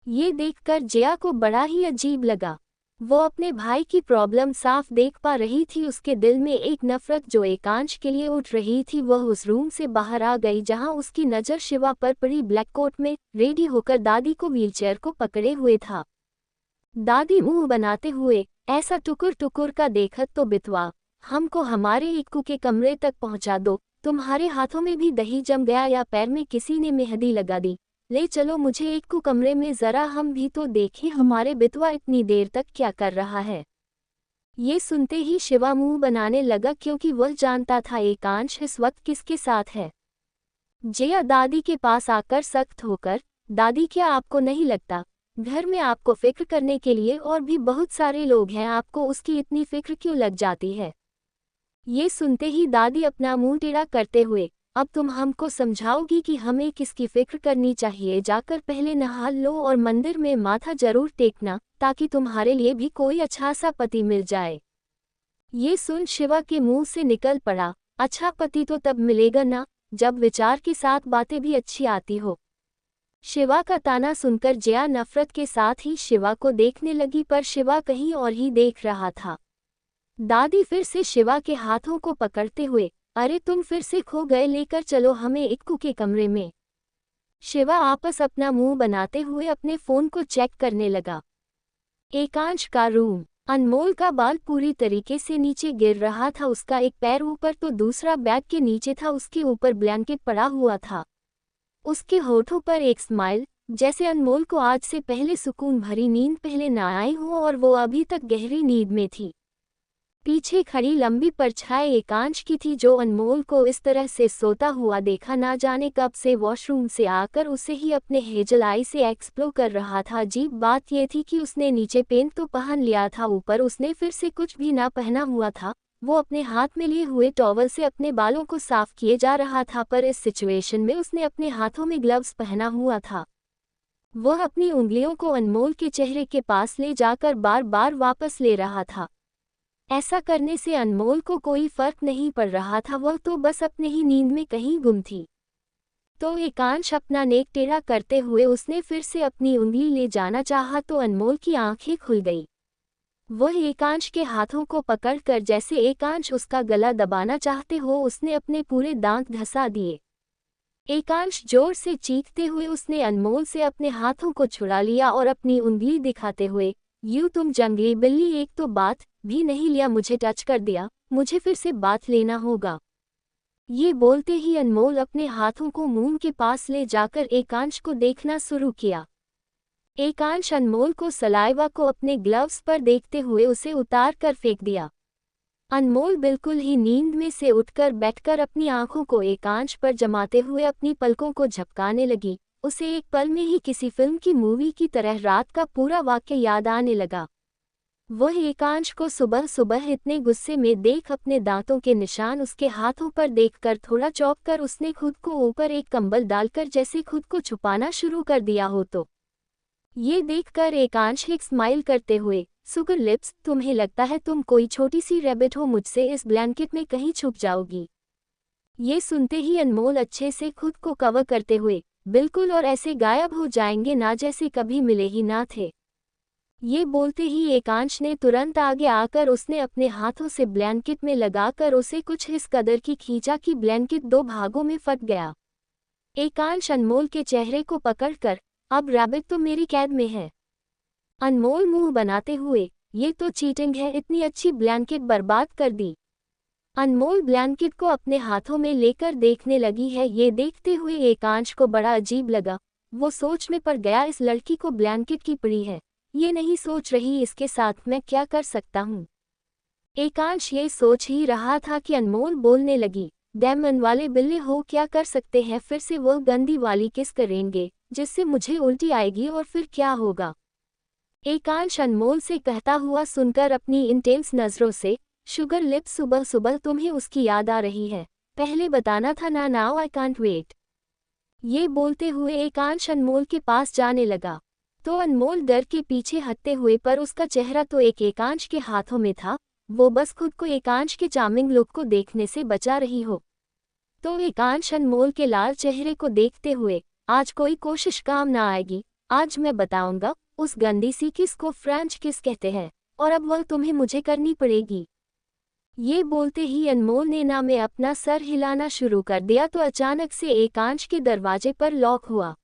ये देखकर जिया को बड़ा ही अजीब लगा। वो अपने भाई की प्रॉब्लम साफ देख पा रही थी। उसके दिल में एक नफरत जो एकांश के लिए उठ रही थी। वह उस रूम से बाहर आ गई जहां उसकी नज़र शिवा पर पड़ी, ब्लैक कोट में रेडी होकर दादी को व्हीलचेयर को पकड़े हुए था। दादी मुंह बनाते हुए, ऐसा टुकुर टुकुर का देखत तो बितवा, हमको हमारे इक्कू के कमरे तक पहुंचा दो। तुम्हारे हाथों में भी दही जम गया या पैर में किसी ने मेहंदी लगा दी? ले चलो मुझे इक्कू कमरे में, जरा हम भी तो देखें हमारे बितवा इतनी देर तक क्या कर रहा है। ये सुनते ही शिवा मुंह बनाने लगा, क्योंकि वह जानता था एकांश इस वक्त किसके साथ है। जिया दादी के पास आकर सख्त होकर, दादी क्या आपको नहीं लगता घर में आपको फिक्र करने के लिए और भी बहुत सारे लोग हैं, आपको उसकी इतनी फिक्र क्यों लग जाती है? ये सुनते ही दादी अपना मुंह टेढ़ा करते हुए, अब तुम हमको समझाओगी कि हमें किसकी फिक्र करनी चाहिए? जाकर पहले नहा लो और मंदिर में माथा जरूर टेकना, ताकि तुम्हारे लिए भी कोई अच्छा सा पति मिल जाए। ये सुन शिवा के मुंह से निकल पड़ा, अच्छा पति तो तब मिलेगा ना जब विचार के साथ बातें भी अच्छी आती हो। शिवा का ताना सुनकर जिया नफरत के साथ ही शिवा को देखने लगी, पर शिवा कहीं और ही देख रहा था। दादी फिर से शिवा के हाथों को पकड़ते हुए, अरे तुम फिर से खो गए, लेकर चलो हमें इक्कू के कमरे में। शिवा आपस अपना मुंह बनाते हुए अपने फोन को चेक करने लगा। एकांश का रूम। अनमोल का बाल पूरी तरीके से नीचे गिर रहा था। उसका एक पैर ऊपर तो दूसरा बैग के नीचे था। उसके ऊपर ब्लैंकेट पड़ा हुआ था। उसके होठों पर एक स्माइल, जैसे अनमोल को आज से पहले सुकून भरी नींद पहले न आई हो और वो अभी तक गहरी नींद में थी। पीछे खड़ी लंबी परछाई एकांश की थी, जो अनमोल को इस तरह से सोता हुआ देखा ना जाने कब से वॉशरूम से आकर उसे ही अपने हेजल आई से एक्सप्लोर कर रहा था। अजीब बात यह थी कि उसने नीचे पेंट तो पहन लिया था, ऊपर उसने फिर से कुछ भी ना पहना हुआ था। वो अपने हाथ में लिए हुए टॉवल से अपने बालों को साफ किए जा रहा था, पर इस सिचुएशन में उसने अपने हाथों में ग्लव्स पहना हुआ था। वह अपनी उंगलियों को अनमोल के चेहरे के पास ले जाकर बार बार वापस ले रहा था। ऐसा करने से अनमोल को कोई फर्क नहीं पड़ रहा था, वह तो बस अपने ही नींद में कहीं गुम थी। तो एकांश अपना नेक टेढ़ा करते हुए उसने फिर से अपनी उंगली ले जाना चाहा तो अनमोल की आंखें खुल गई। वह एकांश के हाथों को पकड़कर, जैसे एकांश उसका गला दबाना चाहते हो, उसने अपने पूरे दांत घसा दिए। एकांश जोर से चीखते हुए उसने अनमोल से अपने हाथों को छुड़ा लिया और अपनी उंगली दिखाते हुए, यूं तुम जंगली बिल्ली, एक तो बात भी नहीं लिया, मुझे टच कर दिया, मुझे फिर से बात लेना होगा। ये बोलते ही अनमोल अपने हाथों को मुंह के पास ले जाकर एकांश को देखना शुरू किया। एकांश अनमोल को सलाइवा को अपने ग्लव्स पर देखते हुए उसे उतार कर फेंक दिया। अनमोल बिल्कुल ही नींद में से उठकर बैठकर अपनी आंखों को एकांश पर जमाते हुए अपनी पलकों को झपकाने लगी। उसे एक पल में ही किसी फिल्म की मूवी की तरह रात का पूरा वाक्य याद आने लगा। वह एकांश को सुबह सुबह इतने गुस्से में देख अपने दांतों के निशान उसके हाथों पर देखकर थोड़ा चौंक कर उसने खुद को ऊपर एक कंबल डालकर जैसे खुद को छुपाना शुरू कर दिया हो। तो ये देखकर एकांश एक स्माइल करते हुए, सुगर लिप्स, तुम्हें लगता है तुम कोई छोटी सी रैबिट हो, मुझसे इस ब्लैंकेट में कहीं छुप जाओगी। ये सुनते ही अनमोल अच्छे से खुद को कवर करते हुए बिल्कुल और ऐसे गायब हो जाएंगे ना जैसे कभी मिले ही ना थे। ये बोलते ही एकांश ने तुरंत आगे आकर उसने अपने हाथों से ब्लैंकेट में लगाकर उसे कुछ इस कदर की खींचा कि ब्लैंकेट दो भागों में फट गया। एकांश अनमोल के चेहरे को पकड़कर, अब रैबिट तो मेरी कैद में है। अनमोल मुंह बनाते हुए, ये तो चीटिंग है, इतनी अच्छी ब्लैंकेट बर्बाद कर दी। अनमोल ब्लैंकेट को अपने हाथों में लेकर देखने लगी है। ये देखते हुए एकांश को बड़ा अजीब लगा। वो सोच में पड़ गया, इस लड़की को ब्लैंकेट की पड़ी है, ये नहीं सोच रही इसके साथ मैं क्या कर सकता हूँ। एकांश ये सोच ही रहा था कि अनमोल बोलने लगी, डेमन वाले बिल्ले हो, क्या कर सकते हैं, फिर से वो गंदी वाली किस करेंगे जिससे मुझे उल्टी आएगी और फिर क्या होगा। एकांश अनमोल से कहता हुआ सुनकर अपनी इंटेंस नज़रों से, शुगर लिप्स, सुबह सुबह तुम्हें उसकी याद आ रही है, पहले बताना था ना, नाउ आई कांट वेट। ये बोलते हुए एकांश अनमोल के पास जाने लगा तो अनमोल डर के पीछे हटते हुए, पर उसका चेहरा तो एक एकांश के हाथों में था, वो बस खुद को एकांश के चार्मिंग लुक को देखने से बचा रही हो। तो एकांश अनमोल के लाल चेहरे को देखते हुए, आज कोई कोशिश काम ना आएगी, आज मैं बताऊंगा उस गंदी सी किस को फ्रेंच किस कहते हैं, और अब वह तुम्हें मुझे करनी पड़ेगी। ये बोलते ही अनमोल ने ना में अपना सर हिलाना शुरू कर दिया तो अचानक से एकांश के दरवाजे पर लॉक हुआ,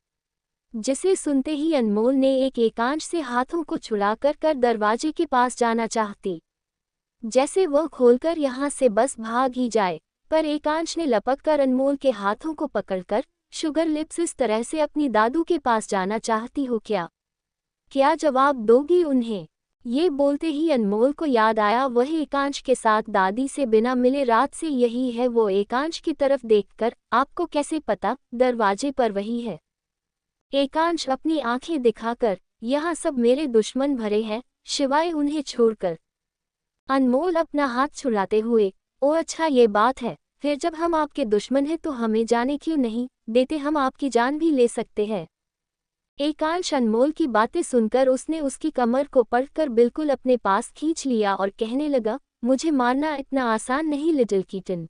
जिसे सुनते ही अनमोल ने एक एकांश से हाथों को छुड़ाकर दरवाजे के पास जाना चाहती, जैसे वह खोलकर यहाँ से बस भाग ही जाए, पर एकांश ने लपक कर अनमोल के हाथों को पकड़कर, शुगर लिप्स, इस तरह से अपनी दादू के पास जाना चाहती हो क्या? क्या जवाब दोगी उन्हें? ये बोलते ही अनमोल को याद आया वह एकांश के साथ दादी से बिना मिले रात से यही है। वो एकांश की तरफ देखकर, आपको कैसे पता, दरवाजे पर वही है। एकांश अपनी आंखें दिखाकर, यहाँ सब मेरे दुश्मन भरे हैं शिवाय उन्हें छोड़कर। अनमोल अपना हाथ छुड़ाते हुए, ओ अच्छा ये बात है, फिर जब हम आपके दुश्मन हैं तो हमें जाने क्यों नहीं देते, हम आपकी जान भी ले सकते हैं। एकांश अनमोल की बातें सुनकर उसने उसकी कमर को पकड़कर बिल्कुल अपने पास खींच लिया और कहने लगा, मुझे मारना इतना आसान नहीं लिटिल किटन।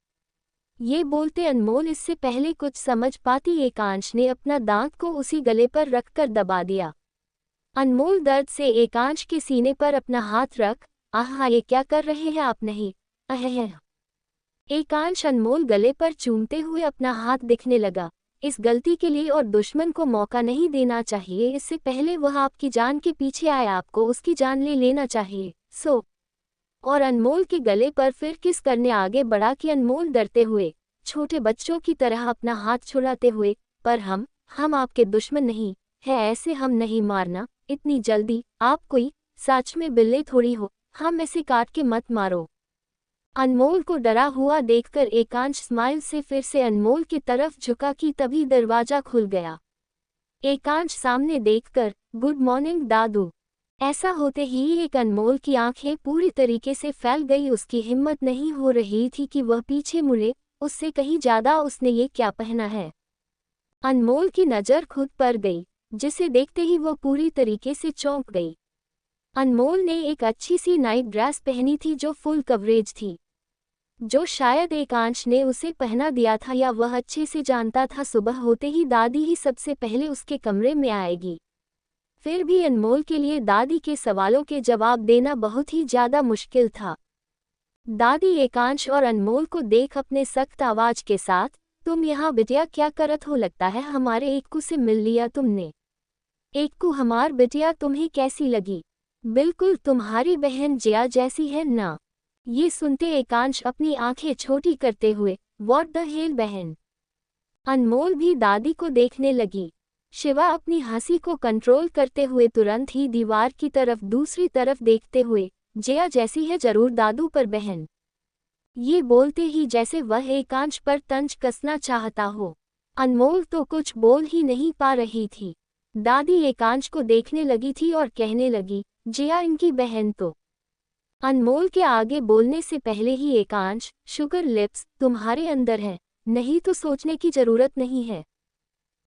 ये बोलते अनमोल इससे पहले कुछ समझ पाती एकांश ने अपना दांत को उसी गले पर रखकर दबा दिया। अनमोल दर्द से एकांश के सीने पर अपना हाथ रख, आहा ये क्या कर रहे हैं आप, नहीं अह। एकांश अनमोल गले पर चूमते हुए अपना हाथ दिखने लगा, इस गलती के लिए और दुश्मन को मौका नहीं देना चाहिए, इससे पहले वह आपकी जान के पीछे आए आपको उसकी जान ले लेना चाहिए। सो और अनमोल के गले पर फिर किस करने आगे बढ़ा कि अनमोल डरते हुए, छोटे बच्चों की तरह अपना हाथ छुड़ाते हुए, पर हम आपके दुश्मन नहीं है, ऐसे हम नहीं मारना इतनी जल्दी, आप कोई सच में बिल्ले थोड़ी हो, हम ऐसे काट के मत मारो। अनमोल को डरा हुआ देखकर एकांश स्माइल से फिर से अनमोल की तरफ झुका कि तभी दरवाजा खुल गया। एकांश सामने देखकर, गुड मॉर्निंग दादू। ऐसा होते ही एक अनमोल की आंखें पूरी तरीके से फैल गई, उसकी हिम्मत नहीं हो रही थी कि वह पीछे मुड़े, उससे कहीं ज्यादा उसने ये क्या पहना है। अनमोल की नज़र खुद पर गई, जिसे देखते ही वह पूरी तरीके से चौंक गई। अनमोल ने एक अच्छी सी नाइट ड्रेस पहनी थी जो फुल कवरेज थी, जो शायद एकांश ने उसे पहना दिया था या वह अच्छे से जानता था सुबह होते ही दादी ही सबसे पहले उसके कमरे में आएगी। फिर भी अनमोल के लिए दादी के सवालों के जवाब देना बहुत ही ज़्यादा मुश्किल था। दादी एकांश और अनमोल को देख अपने सख्त आवाज के साथ, तुम यहाँ बिटिया क्या करत हो, लगता है हमारे एकू से मिल लिया तुमने। एकू हमार बिटिया तुम्हें कैसी लगी? बिल्कुल तुम्हारी बहन जिया जैसी है ना। ये सुनते एकांश अपनी आंखें छोटी करते हुए, व्हाट द हेल बहन। अनमोल भी दादी को देखने लगी। शिवा अपनी हंसी को कंट्रोल करते हुए तुरंत ही दीवार की तरफ दूसरी तरफ देखते हुए, जया जैसी है जरूर दादू पर बहन। ये बोलते ही जैसे वह एकांश पर तंज कसना चाहता हो। अनमोल तो कुछ बोल ही नहीं पा रही थी। दादी एकांश को देखने लगी थी और कहने लगी, जया इनकी बहन तो। अनमोल के आगे बोलने से पहले ही एकांश, शुगर लिप्स तुम्हारे अंदर है, नहीं तो सोचने की जरूरत नहीं है।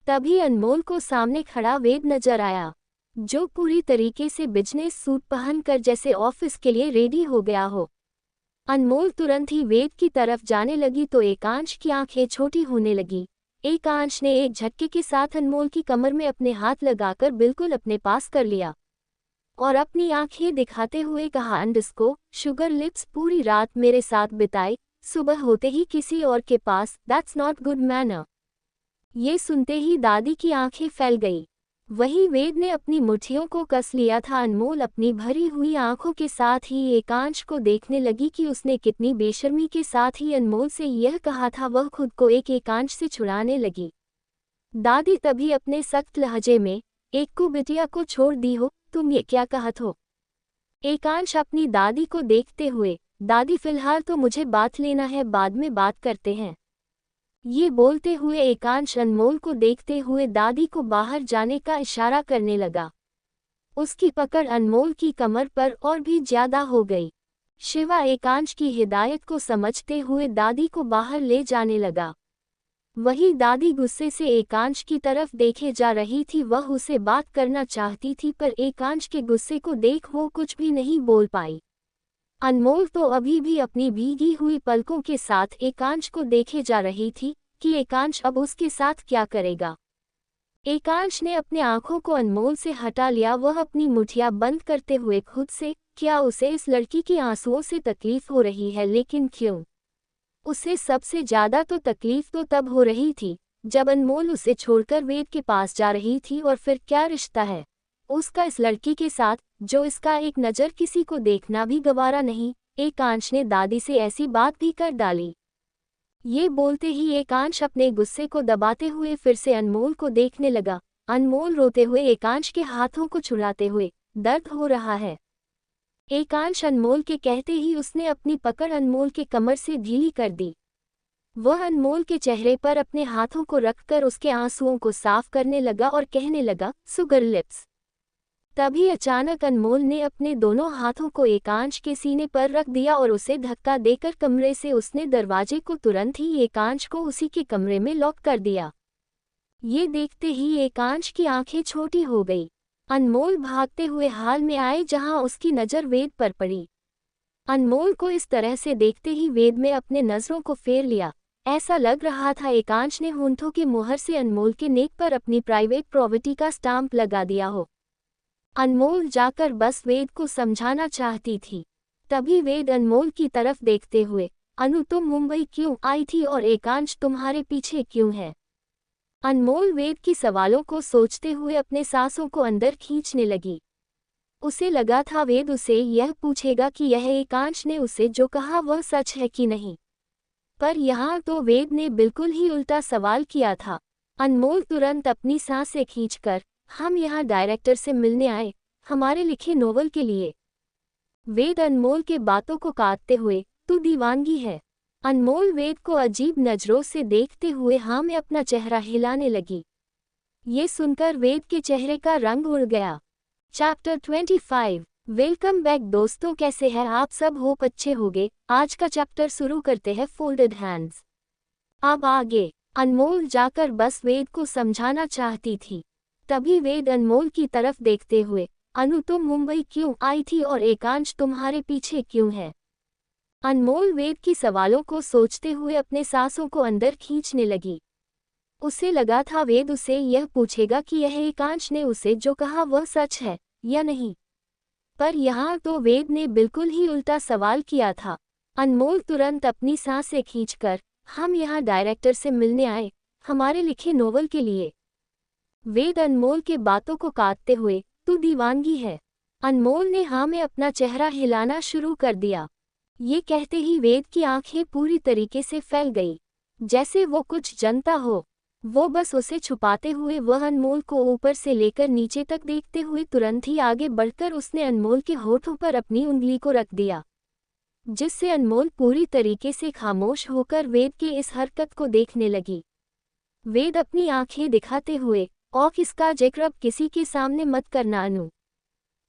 तभी अनमोल को सामने खड़ा वेद नजर आया, जो पूरी तरीके से बिजनेस सूट पहनकर जैसे ऑफिस के लिए रेडी हो गया हो। अनमोल तुरंत ही वेद की तरफ जाने लगी तो एकांश की आंखें छोटी होने लगी। एकांश ने एक झटके के साथ अनमोल की कमर में अपने हाथ लगाकर बिल्कुल अपने पास कर लिया और अपनी आंखें दिखाते हुए कहा, अंडस्को शुगर लिप्स पूरी रात मेरे साथ बिताए, सुबह होते ही किसी और के पास, दैट्स नॉट गुड मैनर। ये सुनते ही दादी की आंखें फैल गई। वही वेद ने अपनी मुट्ठियों को कस लिया था। अनमोल अपनी भरी हुई आंखों के साथ ही एकांश को देखने लगी कि उसने कितनी बेशर्मी के साथ ही अनमोल से यह कहा था। वह खुद को एक एकांश से छुड़ाने लगी। दादी तभी अपने सख्त लहजे में, एक को बिटिया को छोड़ दी हो, तुम ये क्या कहत हो। एकांश अपनी दादी को देखते हुए, दादी फिलहाल तो मुझे बात लेना है, बाद में बात करते हैं। ये बोलते हुए एकांश अनमोल को देखते हुए दादी को बाहर जाने का इशारा करने लगा। उसकी पकड़ अनमोल की कमर पर और भी ज्यादा हो गई। शिवा एकांश की हिदायत को समझते हुए दादी को बाहर ले जाने लगा। वही दादी गुस्से से एकांश की तरफ देखे जा रही थी। वह उसे बात करना चाहती थी पर एकांश के गुस्से को देख वो कुछ भी नहीं बोल पाई। अनमोल तो अभी भी अपनी भीगी हुई पलकों के साथ एकांश को देखे जा रही थी कि एकांश अब उसके साथ क्या करेगा। एकांश ने अपने आंखों को अनमोल से हटा लिया। वह अपनी मुठियां बंद करते हुए खुद से, क्या उसे इस लड़की के आंसुओं से तकलीफ हो रही है, लेकिन क्यों? उसे सबसे ज्यादा तो तकलीफ तो तब हो रही थी जब अनमोल उसे छोड़कर वेद के पास जा रही थी। और फिर क्या रिश्ता है उसका इस लड़की के साथ, जो इसका एक नज़र किसी को देखना भी गवारा नहीं। एकांश ने दादी से ऐसी बात भी कर डाली। ये बोलते ही एकांश अपने गुस्से को दबाते हुए फिर से अनमोल को देखने लगा। अनमोल रोते हुए एकांश के हाथों को छुड़ाते हुए, दर्द हो रहा है। एकांश अनमोल के कहते ही उसने अपनी पकड़ अनमोल के कमर से ढीली कर दी। वह अनमोल के चेहरे पर अपने हाथों को रखकर उसके आंसुओं को साफ करने लगा और कहने लगा, शुगर लिप्स। तभी अचानक अनमोल ने अपने दोनों हाथों को एकांश के सीने पर रख दिया और उसे धक्का देकर कमरे से उसने दरवाजे को तुरंत ही एकांश को उसी के कमरे में लॉक कर दिया। ये देखते ही एकांश की आंखें छोटी हो गई। अनमोल भागते हुए हाल में आए जहां उसकी नज़र वेद पर पड़ी। अनमोल को इस तरह से देखते ही वेद में अपने नज़रों को फेर लिया। ऐसा लग रहा था एकांश ने होंठों के मुहर से अनमोल के नेक पर अपनी प्राइवेट प्रॉपर्टी का स्टाम्प लगा दिया हो। अनमोल जाकर बस वेद को समझाना चाहती थी। तभी वेद अनमोल की तरफ देखते हुए, अनु तुम मुंबई क्यों आई थी और एकांश तुम्हारे पीछे क्यों है? अनमोल वेद की सवालों को सोचते हुए अपने सांसों को अंदर खींचने लगी। उसे लगा था वेद उसे यह पूछेगा कि यह एकांश ने उसे जो कहा वह सच है कि नहीं, पर यहाँ तो वेद ने बिल्कुल ही उल्टा सवाल किया था। अनमोल तुरंत अपनी सांसें खींचकर, हम यहाँ डायरेक्टर से मिलने आए, हमारे लिखे नोवेल के लिए। वेद अनमोल के बातों को काटते हुए, तू दीवानगी है। अनमोल वेद को अजीब नजरों से देखते हुए हाँ में अपना चेहरा हिलाने लगी। ये सुनकर वेद के चेहरे का रंग उड़ गया। चैप्टर 25। वेलकम बैक दोस्तों, कैसे हैं आप सब? होप अच्छे होंगे। आज का चैप्टर शुरू करते हैं फोल्डेड हैंड्स। अब आगे अनमोल जाकर बस वेद को समझाना चाहती थी। तभी वेद अनमोल की तरफ देखते हुए, अनु तुम मुंबई क्यों आई थी और एकांश तुम्हारे पीछे क्यों है? अनमोल वेद की सवालों को सोचते हुए अपने सांसों को अंदर खींचने लगी। उसे लगा था वेद उसे यह पूछेगा कि यह एकांश ने उसे जो कहा वह सच है या नहीं, पर यहाँ तो वेद ने बिल्कुल ही उल्टा सवाल किया था। अनमोल तुरंत अपनी सांसें खींचकर, हम यहाँ डायरेक्टर से मिलने आए, हमारे लिखे नोवेल के लिए। वेद अनमोल के बातों को काटते हुए, तू दीवानगी है। अनमोल ने हाँ में अपना चेहरा हिलाना शुरू कर दिया। ये कहते ही वेद की आंखें पूरी तरीके से फैल गई। जैसे वो कुछ जानता हो। वो बस उसे छुपाते हुए वह अनमोल को ऊपर से लेकर नीचे तक देखते हुए तुरंत ही आगे बढ़कर उसने अनमोल के होठों पर अपनी उंगली को रख दिया, जिससे अनमोल पूरी तरीके से खामोश होकर वेद की इस हरकत को देखने लगी। वेद अपनी आंखें दिखाते हुए, और इसका जिक्र अब किसी के सामने मत करना अनु।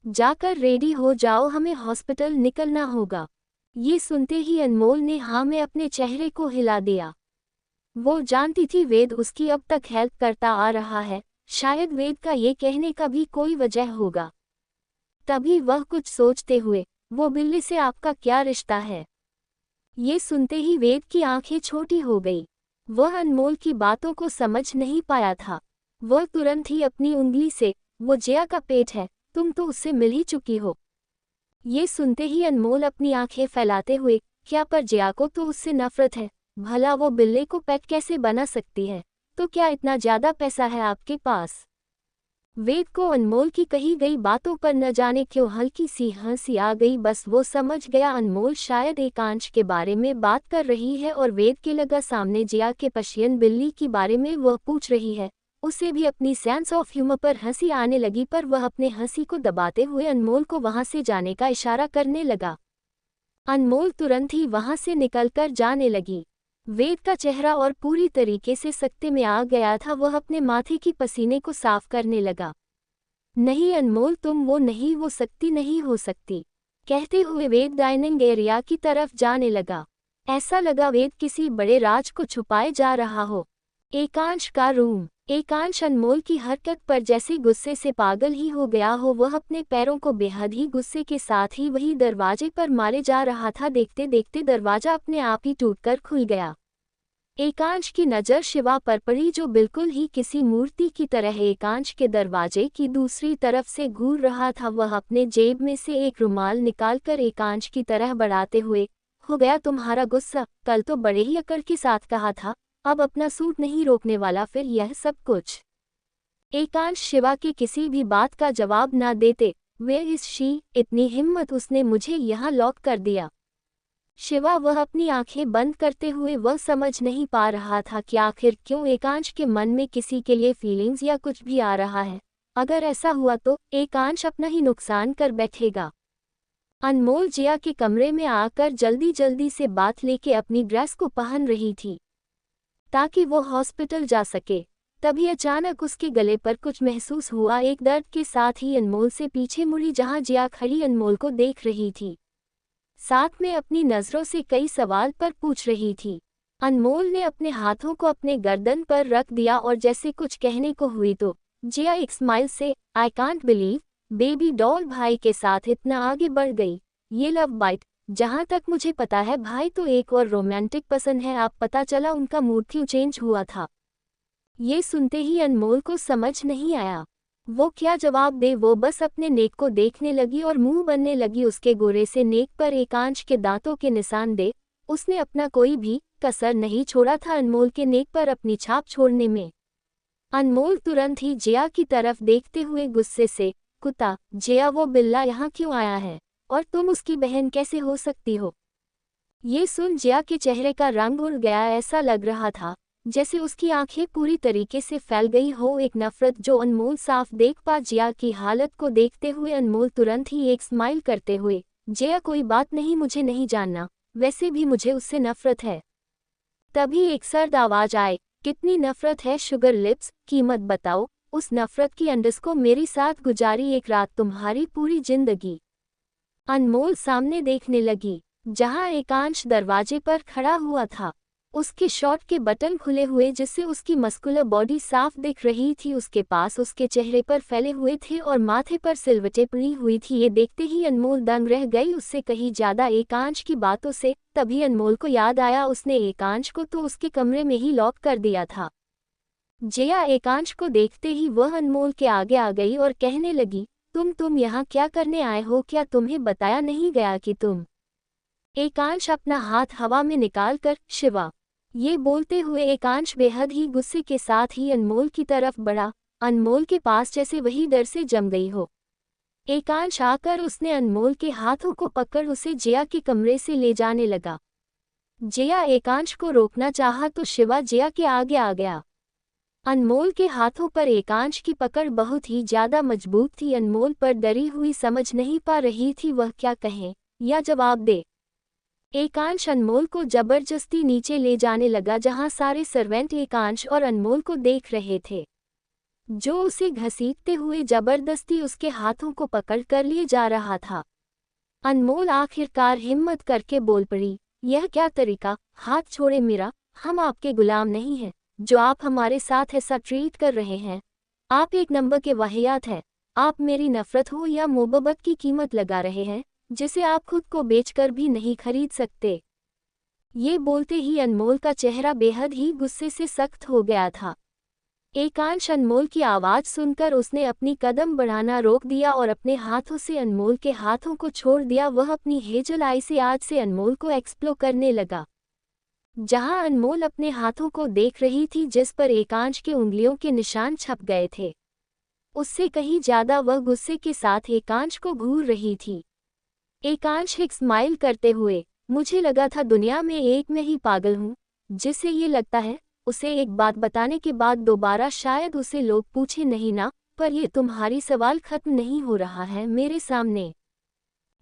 जाकर रेडी हो जाओ, हमें हॉस्पिटल निकलना होगा। ये सुनते ही अनमोल ने हाँ में अपने चेहरे को हिला दिया। वो जानती थी वेद उसकी अब तक हेल्प करता आ रहा है, शायद वेद का ये कहने का भी कोई वजह होगा। तभी वह कुछ सोचते हुए, वो बिल्ली से आपका क्या रिश्ता है? ये सुनते ही वेद की आंखें छोटी हो गई। वह अनमोल की बातों को समझ नहीं पाया था। वह तुरंत ही अपनी उंगली से, वो जिया का पेट है, तुम तो उससे मिल ही चुकी हो। ये सुनते ही अनमोल अपनी आंखें फैलाते हुए, क्या पर जिया को तो उससे नफरत है, भला वो बिल्ली को पेट कैसे बना सकती है? तो क्या इतना ज्यादा पैसा है आपके पास? वेद को अनमोल की कही गई बातों पर न जाने क्यों हल्की सी हंसी आ गई। बस वो समझ गया अनमोल शायद एकांश के बारे में बात कर रही है और वेद के लगा सामने जिया के पर्शियन बिल्ली के बारे में वह पूछ रही है। उसे भी अपनी सेंस ऑफ ह्यूमर पर हंसी आने लगी, पर वह अपने हंसी को दबाते हुए अनमोल को वहां से जाने का इशारा करने लगा। अनमोल तुरंत ही वहां से निकलकर जाने लगी। वेद का चेहरा और पूरी तरीके से सख्ते में आ गया था। वह अपने माथे की पसीने को साफ करने लगा। नहीं अनमोल, तुम वो नहीं, वो सकती नहीं हो सकती, कहते हुए वेद डाइनिंग एरिया की तरफ जाने लगा। ऐसा लगा वेद किसी बड़े राज को छुपाए जा रहा हो। एकांश का रूम। एकांश अनमोल की हरकत पर जैसे गुस्से से पागल ही हो गया हो। वह अपने पैरों को बेहद ही गुस्से के साथ ही वही दरवाजे पर मारे जा रहा था। देखते देखते दरवाजा अपने आप ही टूटकर खुल गया। एकांश की नज़र शिवा पर पड़ी, जो बिल्कुल ही किसी मूर्ति की तरह एकांश के दरवाजे की दूसरी तरफ से घूर रहा था। वह अपने जेब में से एक रुमाल निकालकर एकांश की तरह बढ़ाते हुए, हो गया तुम्हारा गुस्सा, कल तो बड़े ही अकड़ के साथ कहा था, अब अपना सूट नहीं रोकने वाला, फिर यह सब कुछ। एकांश शिवा की किसी भी बात का जवाब न देते, वे इस शी, इतनी हिम्मत, उसने मुझे यहाँ लॉक कर दिया। शिवा वह अपनी आंखें बंद करते हुए वह समझ नहीं पा रहा था कि आखिर क्यों एकांश के मन में किसी के लिए फीलिंग्स या कुछ भी आ रहा है। अगर ऐसा हुआ तो एकांश अपना ही नुकसान कर बैठेगा। अनमोल जिया के कमरे में आकर जल्दी जल्दी से बात लेके अपनी ड्रेस को पहन रही थी ताकि वो हॉस्पिटल जा सके। तभी अचानक उसके गले पर कुछ महसूस हुआ। एक दर्द के साथ ही अनमोल से पीछे मुड़ी, जहां जिया खड़ी अनमोल को देख रही थी, साथ में अपनी नजरों से कई सवाल पर पूछ रही थी। अनमोल ने अपने हाथों को अपने गर्दन पर रख दिया और जैसे कुछ कहने को हुई तो जिया एक स्माइल से, I can't believe, baby doll भाई के साथ इतना आगे बढ़ गई। ये लव बाइट, जहां तक मुझे पता है भाई तो एक और रोमांटिक पसंद है। आप पता चला उनका मूड क्यों चेंज हुआ था? ये सुनते ही अनमोल को समझ नहीं आया वो क्या जवाब दे। वो बस अपने नेक को देखने लगी और मुंह बनने लगी उसके गोरे से नेक पर एकांश के दांतों के निशान दे। उसने अपना कोई भी कसर नहीं छोड़ा था अनमोल के नेक पर अपनी छाप छोड़ने में। अनमोल तुरंत ही जिया की तरफ देखते हुए गुस्से से, कुत्ता, जिया वो बिल्ला यहाँ क्यों आया है और तुम उसकी बहन कैसे हो सकती हो? ये सुन जिया के चेहरे का रंग उड़ गया। ऐसा लग रहा था जैसे उसकी आंखें पूरी तरीके से फैल गई हो, एक नफरत जो अनमोल साफ देख पा। जिया की हालत को देखते हुए अनमोल तुरंत ही एक स्माइल करते हुए, जिया कोई बात नहीं, मुझे नहीं जानना, वैसे भी मुझे उससे नफरत है। तभी एक सर्द आवाज आए, कितनी नफरत है शुगर लिप्स, कीमत बताओ। उस नफरत की अंडरस्को मेरे साथ गुजारी एक रात, तुम्हारी पूरी जिंदगी। अनमोल सामने देखने लगी जहां एकांश दरवाजे पर खड़ा हुआ था। उसके शॉर्ट के बटन खुले हुए जिससे उसकी मस्कुलर बॉडी साफ दिख रही थी। उसके पास उसके चेहरे पर फैले हुए थे और माथे पर सिलवटें पड़ी हुई थी। ये देखते ही अनमोल दंग रह गई, उससे कहीं ज्यादा एकांश की बातों से। तभी अनमोल को याद आया उसने एकांश को तो उसके कमरे में ही लॉक कर दिया था। जिया एकांश को देखते ही वह अनमोल के आगे आ गई और कहने लगी, तुम यहाँ क्या करने आए हो? क्या तुम्हें बताया नहीं गया कि तुम? एकांश अपना हाथ हवा में निकालकर, शिवा, ये बोलते हुए एकांश बेहद ही गुस्से के साथ ही अनमोल की तरफ बढ़ा। अनमोल के पास जैसे वही डर से जम गई हो। एकांश आकर उसने अनमोल के हाथों को पकड़ उसे जिया के कमरे से ले जाने लगा। जया एकांश को रोकना चाहा तो शिवा जया के आगे आ गया। अनमोल के हाथों पर एकांश की पकड़ बहुत ही ज्यादा मजबूत थी। अनमोल पर डरी हुई समझ नहीं पा रही थी वह क्या कहे या जवाब दे। एकांश अनमोल को जबरदस्ती नीचे ले जाने लगा जहां सारे सर्वेंट एकांश और अनमोल को देख रहे थे, जो उसे घसीटते हुए जबरदस्ती उसके हाथों को पकड़ कर लिए जा रहा था। अनमोल आखिरकार हिम्मत करके बोल पड़ी, यह क्या तरीका, हाथ छोड़े मेरा, हम आपके गुलाम नहीं हैं, जो आप हमारे साथ ऐसा ट्रीट कर रहे हैं। आप एक नंबर के वाहियात हैं। आप मेरी नफरत हो या मोहब्बत की कीमत लगा रहे हैं, जिसे आप खुद को बेचकर भी नहीं खरीद सकते। ये बोलते ही अनमोल का चेहरा बेहद ही गुस्से से सख्त हो गया था। एकांश अनमोल की आवाज़ सुनकर उसने अपनी कदम बढ़ाना रोक दिया और अपने हाथों से अनमोल के हाथों को छोड़ दिया। वह अपनी हेजल आई से आज से अनमोल को एक्सप्लोर करने लगा। जहां अनमोल अपने हाथों को देख रही थी जिस पर एकांश के उंगलियों के निशान छप गए थे, उससे कहीं ज्यादा वह गुस्से के साथ एकांश को घूर रही थी। एकांश एक स्माइल करते हुए, मुझे लगा था दुनिया में एक मैं ही पागल हूँ जिसे ये लगता है। उसे एक बात बताने के बाद दोबारा शायद उसे लोग पूछे नहीं ना, पर ये तुम्हारी सवाल खत्म नहीं हो रहा है मेरे सामने।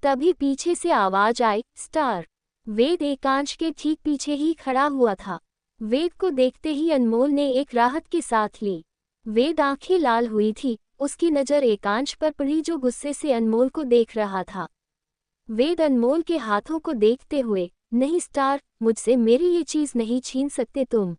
तभी पीछे से आवाज आई, स्टार। वेद एकांश के ठीक पीछे ही खड़ा हुआ था। वेद को देखते ही अनमोल ने एक राहत की सांस ली। वेद आंखें लाल हुई थी, उसकी नज़र एकांश पर पड़ी जो गुस्से से अनमोल को देख रहा था। वेद अनमोल के हाथों को देखते हुए, नहीं स्टार, मुझसे मेरी ये चीज़ नहीं छीन सकते तुम।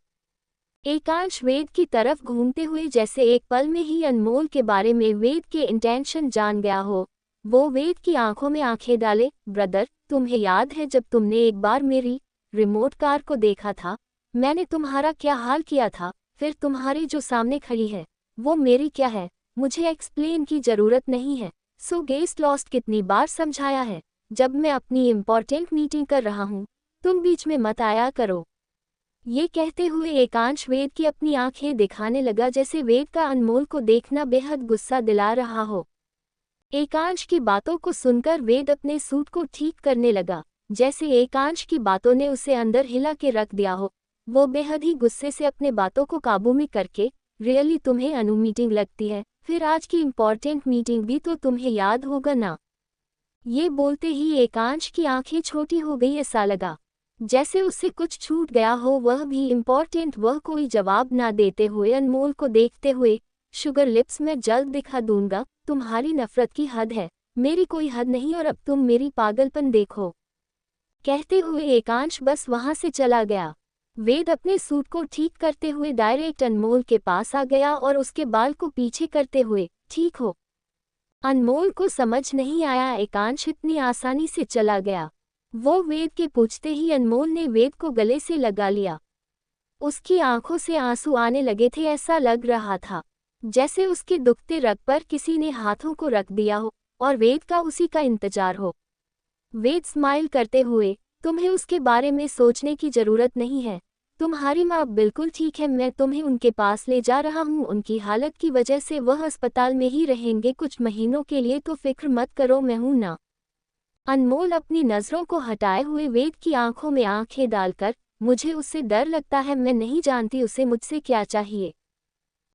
एकांश वेद की तरफ घूमते हुए जैसे एक पल में ही अनमोल के बारे में वेद के इंटेंशन जान गया हो। वो वेद की आंखों में आंखें डाले, ब्रदर, तुम्हें याद है जब तुमने एक बार मेरी रिमोट कार को देखा था, मैंने तुम्हारा क्या हाल किया था। फिर तुम्हारे जो सामने खड़ी है वो मेरी क्या है, मुझे एक्सप्लेन की जरूरत नहीं है। सो गेट लॉस्ट कितनी बार समझाया है, जब मैं अपनी इम्पोर्टेंट मीटिंग कर रहा हूँ तुम बीच में मत आया करो। ये कहते हुए एकांश वेद की अपनी आंखें दिखाने लगा जैसे वेद का अनमोल को देखना बेहद गुस्सा दिला रहा हो। एकांश की बातों को सुनकर वेद अपने सूट को ठीक करने लगा, जैसे एकांश की बातों ने उसे अंदर हिला के रख दिया हो। वो बेहद ही गुस्से से अपने बातों को काबू में करके, रियली तुम्हें अनु मीटिंग लगती है, फिर आज की इम्पोर्टेंट मीटिंग भी तो तुम्हें याद होगा ना। ये बोलते ही एकांश की आंखें छोटी हो गई, ऐसा लगा जैसे उससे कुछ छूट गया हो, वह भी इम्पोर्टेंट। वह कोई जवाब ना देते हुए अनमोल को देखते हुए, शुगर लिप्स मैं जल्द दिखा दूंगा, तुम्हारी नफरत की हद है, मेरी कोई हद नहीं और अब तुम मेरी पागलपन देखो। कहते हुए एकांश बस वहां से चला गया। वेद अपने सूट को ठीक करते हुए डायरेक्ट अनमोल के पास आ गया और उसके बाल को पीछे करते हुए, ठीक हो। अनमोल को समझ नहीं आया एकांश इतनी आसानी से चला गया। वो वेद के पूछते ही अनमोल ने वेद को गले से लगा लिया। उसकी आंखों से आंसू आने लगे थे, ऐसा लग रहा था जैसे उसके दुखते रग पर किसी ने हाथों को रख दिया हो और वेद का उसी का इंतजार हो। वेद स्माइल करते हुए, तुम्हें उसके बारे में सोचने की जरूरत नहीं है, तुम्हारी माँ बिल्कुल ठीक है, मैं तुम्हें उनके पास ले जा रहा हूँ, उनकी हालत की वजह से वह अस्पताल में ही रहेंगे कुछ महीनों के लिए, तो फिक्र मत करो, मैं हूँ ना। अनमोल अपनी नज़रों को हटाए हुए वेद की आंखों में आंखें डालकर, मुझे उससे डर लगता है, मैं नहीं जानती उसे मुझसे क्या चाहिए।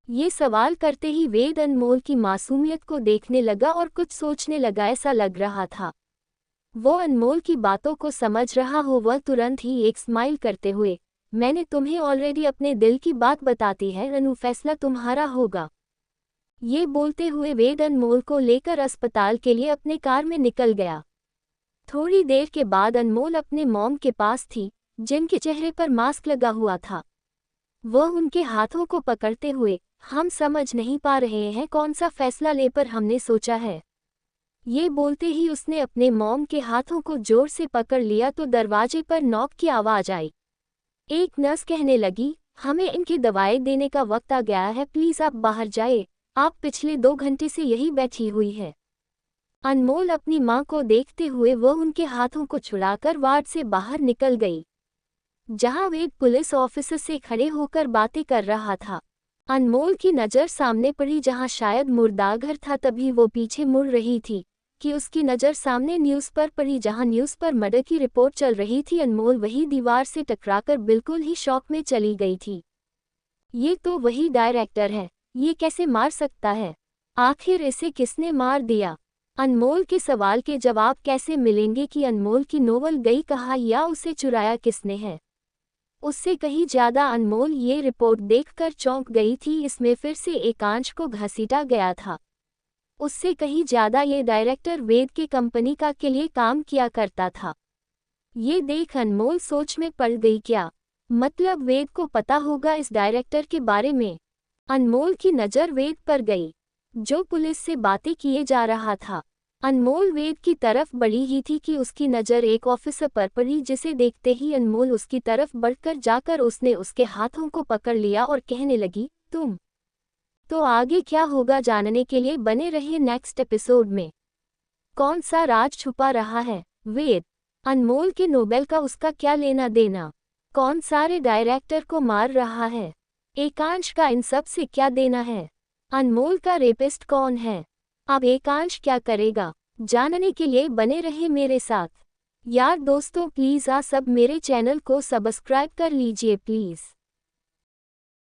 ये सवाल करते ही वेद अनमोल की मासूमियत को देखने लगा और कुछ सोचने लगा, ऐसा लग रहा था वो अनमोल की बातों को समझ रहा हो। वह तुरंत ही एक स्माइल करते हुए, मैंने तुम्हें ऑलरेडी अपने दिल की बात बताती है अनु, फैसला तुम्हारा होगा। ये बोलते हुए वेद अनमोल को लेकर अस्पताल के लिए अपने कार में निकल गया। थोड़ी देर के बाद अनमोल अपने मॉम के पास थी, जिनके चेहरे पर मास्क लगा हुआ था। वह उनके हाथों को पकड़ते हुए, हम समझ नहीं पा रहे हैं कौन सा फैसला ले, पर हमने सोचा है। ये बोलते ही उसने अपने मॉम के हाथों को जोर से पकड़ लिया तो दरवाजे पर नॉक की आवाज़ आई। एक नर्स कहने लगी, हमें इनकी दवाएं देने का वक्त आ गया है, प्लीज़ आप बाहर जाए, आप पिछले 2 घंटे से यही बैठी हुई है। अनमोल अपनी माँ को देखते हुए वह उनके हाथों को छुड़ाकर वार्ड से बाहर निकल गई, जहां वेद पुलिस ऑफिसर से खड़े होकर बातें कर रहा था। अनमोल की नज़र सामने पड़ी जहां शायद मुर्दाघर था, तभी वो पीछे मुड़ रही थी कि उसकी नज़र सामने न्यूज़ पर पड़ी जहां न्यूज़ पर मर्डर की रिपोर्ट चल रही थी। अनमोल वही दीवार से टकराकर बिल्कुल ही शॉक में चली गई थी। ये तो वही डायरेक्टर है, ये कैसे मार सकता है? आखिर इसे किसने मार दिया? अनमोल के सवाल के जवाब कैसे मिलेंगे कि अनमोल की नोवेल गई कहाँ या उसे चुराया किसने है? उससे कहीं ज्यादा अनमोल ये रिपोर्ट देखकर चौंक गई थी। इसमें फिर से एकांश को घसीटा गया था। उससे कहीं ज्यादा ये डायरेक्टर वेद के कंपनी का के लिए काम किया करता था। ये देख अनमोल सोच में पड़ गई। क्या मतलब वेद को पता होगा इस डायरेक्टर के बारे में? अनमोल की नज़र वेद पर गई, जो पुलिस से बातें किए जा रहा था। अनमोल वेद की तरफ बढ़ी ही थी कि उसकी नज़र एक ऑफिसर पर पड़ी, जिसे देखते ही अनमोल उसकी तरफ बढ़कर जाकर उसने उसके हाथों को पकड़ लिया और कहने लगी, तुम। तो आगे क्या होगा जानने के लिए बने रहिए नेक्स्ट एपिसोड में। कौन सा राज छुपा रहा है वेद? अनमोल के नोबेल का उसका क्या लेना देना? कौन सारे डायरेक्टर को मार रहा है? एकांश का इन सब से क्या देना है? अनमोल का रेपिस्ट कौन है? अब एकांश क्या करेगा? जानने के लिए बने रहे मेरे साथ। यार दोस्तों, प्लीज़ आप सब मेरे चैनल को सब्सक्राइब कर लीजिए प्लीज़।